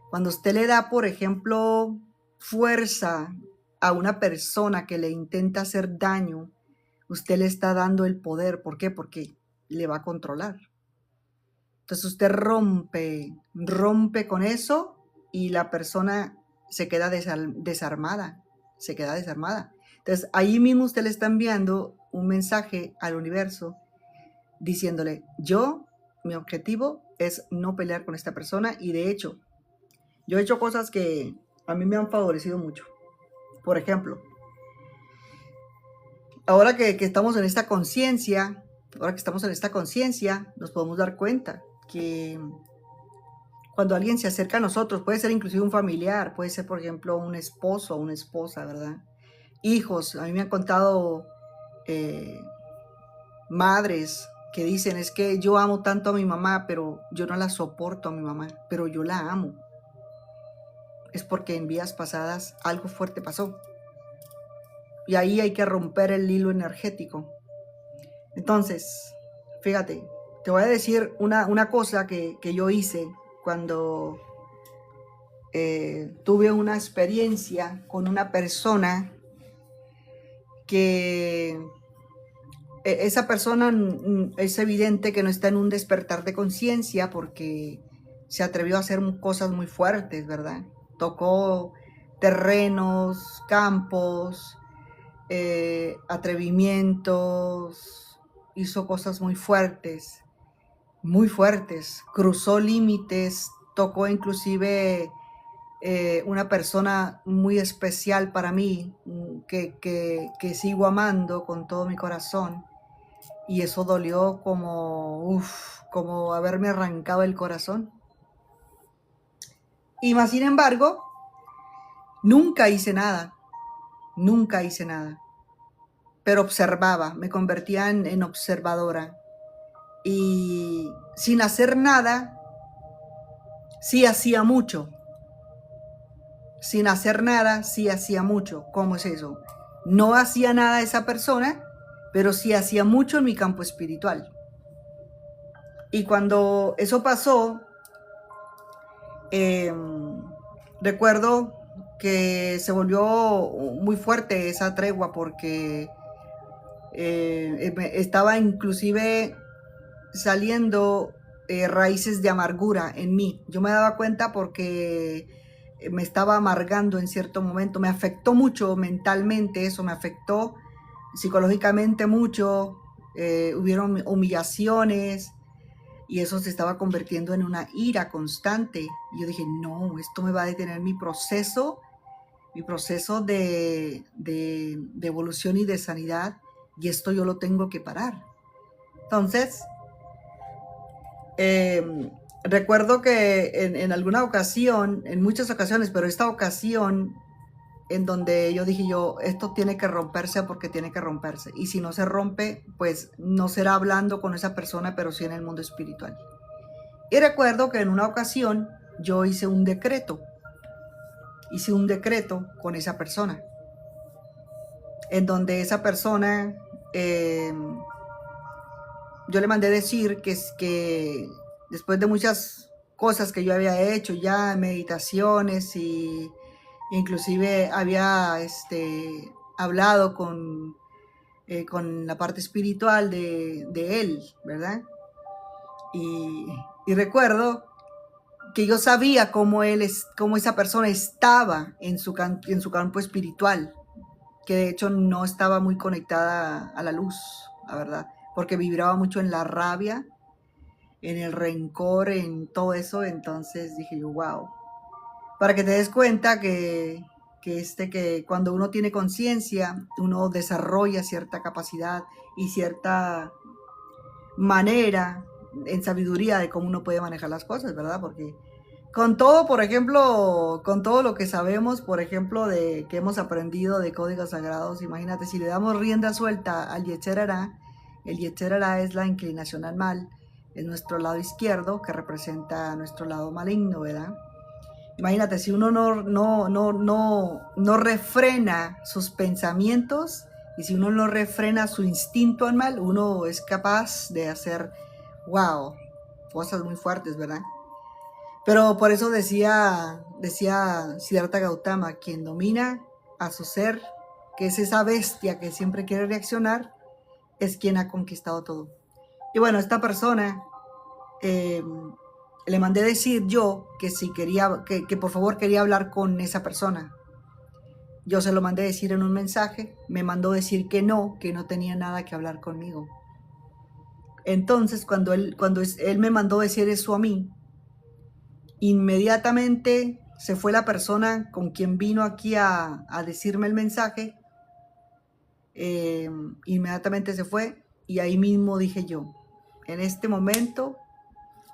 Cuando usted le da, por ejemplo, fuerza a una persona que le intenta hacer daño, usted le está dando el poder. ¿Por qué? Porque le va a controlar. Entonces usted rompe con eso y la persona se queda desarmada, se queda desarmada. Entonces ahí mismo usted le está enviando un mensaje al universo diciéndole, mi objetivo es no pelear con esta persona y de hecho, yo he hecho cosas que a mí me han favorecido mucho. Por ejemplo, ahora que estamos en esta conciencia, nos podemos dar cuenta que cuando alguien se acerca a nosotros, puede ser inclusive un familiar, puede ser, por ejemplo, un esposo o una esposa, ¿verdad? Hijos, a mí me han contado madres que dicen, es que yo amo tanto a mi mamá, pero yo no la soporto a mi mamá, pero yo la amo. Es porque en vidas pasadas algo fuerte pasó. Y ahí hay que romper el hilo energético. Entonces, fíjate, te voy a decir una cosa que yo hice cuando tuve una experiencia con una persona que esa persona es evidente que no está en un despertar de conciencia porque se atrevió a hacer cosas muy fuertes, ¿verdad? Tocó terrenos, campos, atrevimientos, hizo cosas muy fuertes, cruzó límites, tocó inclusive una persona muy especial para mí, que sigo amando con todo mi corazón. Y eso dolió como haberme arrancado el corazón. Y más sin embargo, nunca hice nada. Pero observaba, me convertía en observadora. Y sin hacer nada, sí hacía mucho. Sin hacer nada, sí hacía mucho. ¿Cómo es eso? No hacía nada esa persona, pero sí hacía mucho en mi campo espiritual. Y cuando eso pasó, recuerdo que se volvió muy fuerte esa tregua porque estaba inclusive saliendo raíces de amargura en mí. Yo me daba cuenta porque me estaba amargando en cierto momento. Me afectó mucho mentalmente eso, me afectó psicológicamente mucho. Hubieron humillaciones y eso se estaba convirtiendo en una ira constante. Y yo dije, no, esto me va a detener mi proceso de evolución y de sanidad, y esto yo lo tengo que parar. Entonces, recuerdo que en alguna ocasión, en muchas ocasiones, pero esta ocasión en donde yo dije esto tiene que romperse porque tiene que romperse. Y si no se rompe, pues no será hablando con esa persona, pero sí en el mundo espiritual. Y recuerdo que en una ocasión yo hice un decreto con esa persona, en donde esa persona, yo le mandé decir que después de muchas cosas que yo había hecho ya, meditaciones y inclusive había hablado con la parte espiritual de él, ¿verdad? Y recuerdo que yo sabía cómo esa persona estaba en su campo espiritual, que de hecho no estaba muy conectada a la luz, la verdad, porque vibraba mucho en la rabia, en el rencor, en todo eso. Entonces dije yo, wow, para que te des cuenta que cuando uno tiene conciencia, uno desarrolla cierta capacidad y cierta manera en sabiduría de cómo uno puede manejar las cosas, ¿verdad? Porque con todo, por ejemplo, con todo lo que sabemos, por ejemplo, de que hemos aprendido de códigos sagrados, imagínate, si le damos rienda suelta al Yetzer Hará, el Yetzer Hará es la inclinación al mal, es nuestro lado izquierdo, que representa nuestro lado maligno, ¿verdad? Imagínate, si uno no refrena sus pensamientos y si uno no refrena su instinto al mal, uno es capaz de hacer, wow, cosas muy fuertes, ¿verdad? Pero por eso decía Siddhartha Gautama, quien domina a su ser, que es esa bestia que siempre quiere reaccionar, es quien ha conquistado todo. Y bueno, esta persona, le mandé decir yo que si quería, que por favor quería hablar con esa persona. Yo se lo mandé decir en un mensaje, me mandó decir que no tenía nada que hablar conmigo. Entonces, cuando él me mandó decir eso a mí, inmediatamente se fue la persona con quien vino aquí a decirme el mensaje, inmediatamente se fue y ahí mismo dije yo, en este momento,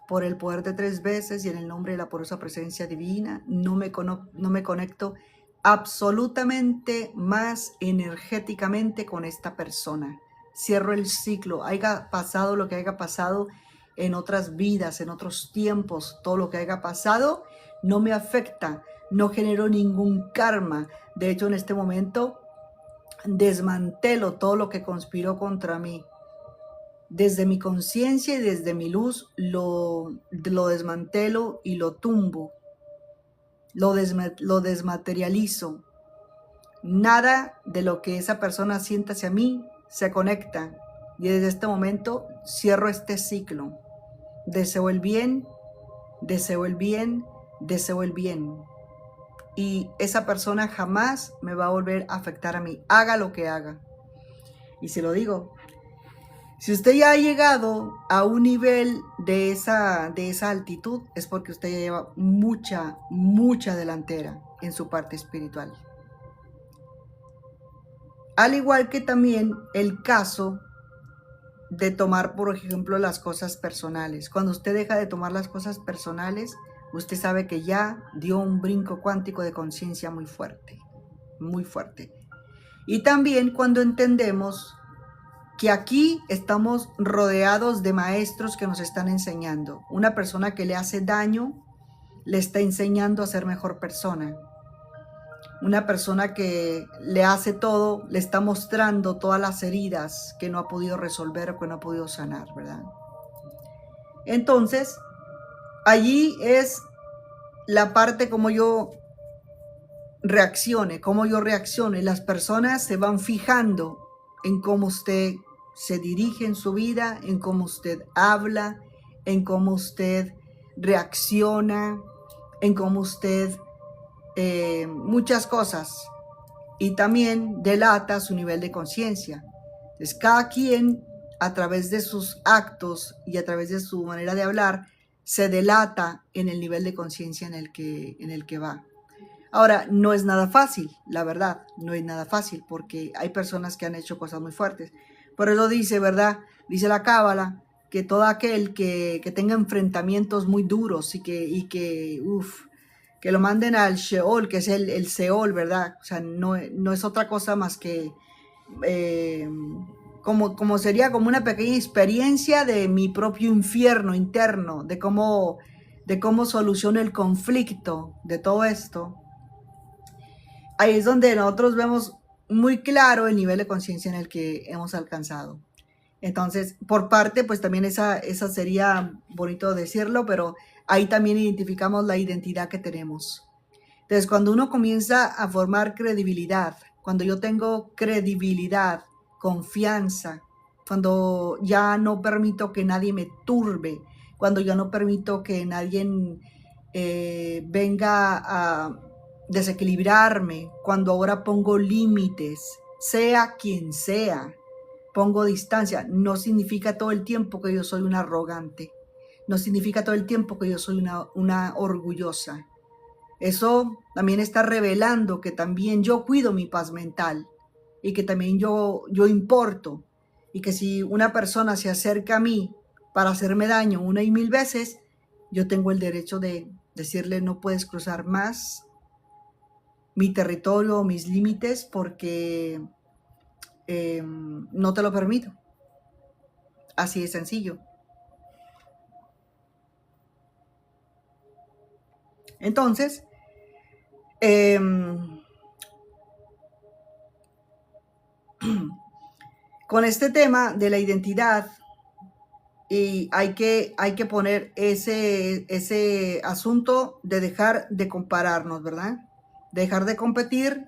por el poder de 3 veces y en el nombre de la poderosa presencia divina, no me conecto absolutamente más energéticamente con esta persona. Cierro el ciclo, haya pasado lo que haya pasado en otras vidas, en otros tiempos, todo lo que haya pasado no me afecta, no genero ningún karma. De hecho, en este momento desmantelo todo lo que conspiró contra mí. Desde mi conciencia y desde mi luz lo desmantelo y lo tumbo, lo desmaterializo. Nada de lo que esa persona sienta hacia mí se conecta. Y desde este momento cierro este ciclo. Deseo el bien, deseo el bien, deseo el bien. Y esa persona jamás me va a volver a afectar a mí, haga lo que haga. Y se lo digo, si usted ya ha llegado a un nivel de esa altitud, es porque usted ya lleva mucha delantera en su parte espiritual. Al igual que también el caso de tomar, por ejemplo, las cosas personales. Cuando usted deja de tomar las cosas personales, usted sabe que ya dio un brinco cuántico de conciencia muy fuerte, muy fuerte. Y también cuando entendemos que aquí estamos rodeados de maestros que nos están enseñando. Una persona que le hace daño le está enseñando a ser mejor persona. Una persona que le hace todo, le está mostrando todas las heridas que no ha podido resolver o que no ha podido sanar, ¿verdad? Entonces, allí es la parte como yo reaccione, Las personas se van fijando en cómo usted se dirige en su vida, en cómo usted habla, en cómo usted reacciona, en cómo usted muchas cosas, y también delata su nivel de conciencia. Entonces, cada quien a través de sus actos y a través de su manera de hablar se delata en el nivel de conciencia en el que va. Ahora, no es nada fácil, la verdad, no es nada fácil porque hay personas que han hecho cosas muy fuertes. Por eso dice, ¿verdad? Dice la Cábala que todo aquel que tenga enfrentamientos muy duros y que lo manden al Sheol, que es el Seol, ¿verdad? O sea, no es otra cosa más que como sería como una pequeña experiencia de mi propio infierno interno, de cómo soluciono el conflicto de todo esto. Ahí es donde nosotros vemos muy claro el nivel de conciencia en el que hemos alcanzado. Entonces, por parte, pues también esa sería bonito decirlo, pero ahí también identificamos la identidad que tenemos. Entonces, cuando uno comienza a formar credibilidad, cuando yo tengo credibilidad, confianza, cuando ya no permito que nadie me turbe, cuando ya no permito que nadie venga a desequilibrarme, cuando ahora pongo límites, sea quien sea, pongo distancia, no significa todo el tiempo que yo soy una arrogante, no significa todo el tiempo que yo soy una orgullosa. Eso también está revelando que también yo cuido mi paz mental y que también yo importo, y que si una persona se acerca a mí para hacerme daño una y mil veces, yo tengo el derecho de decirle: no puedes cruzar más mi territorio o mis límites porque no te lo permito. Así de sencillo. Entonces, con este tema de la identidad, y hay que poner ese asunto de dejar de compararnos, ¿verdad? Dejar de competir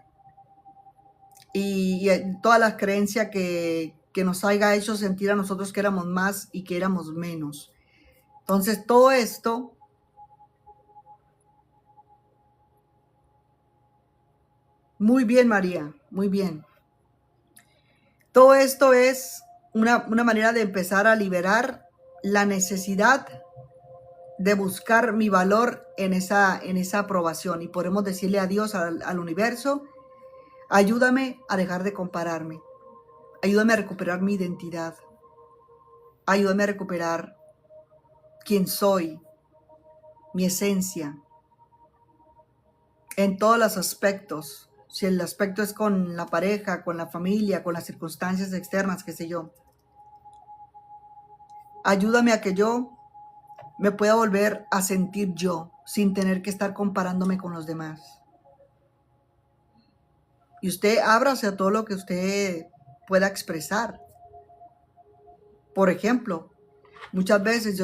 y todas las creencias que nos haya hecho sentir a nosotros que éramos más y que éramos menos. Entonces, todo esto muy bien, María, muy bien. Todo esto es una manera de empezar a liberar la necesidad de buscar mi valor en esa aprobación, y podemos decirle a Dios, al universo: ayúdame a dejar de compararme, ayúdame a recuperar mi identidad, ayúdame a recuperar quién soy, mi esencia, en todos los aspectos. Si el aspecto es con la pareja, con la familia, con las circunstancias externas, qué sé yo. Ayúdame a que yo me pueda volver a sentir yo, sin tener que estar comparándome con los demás. Y usted ábrase a todo lo que usted pueda expresar. Por ejemplo, muchas veces yo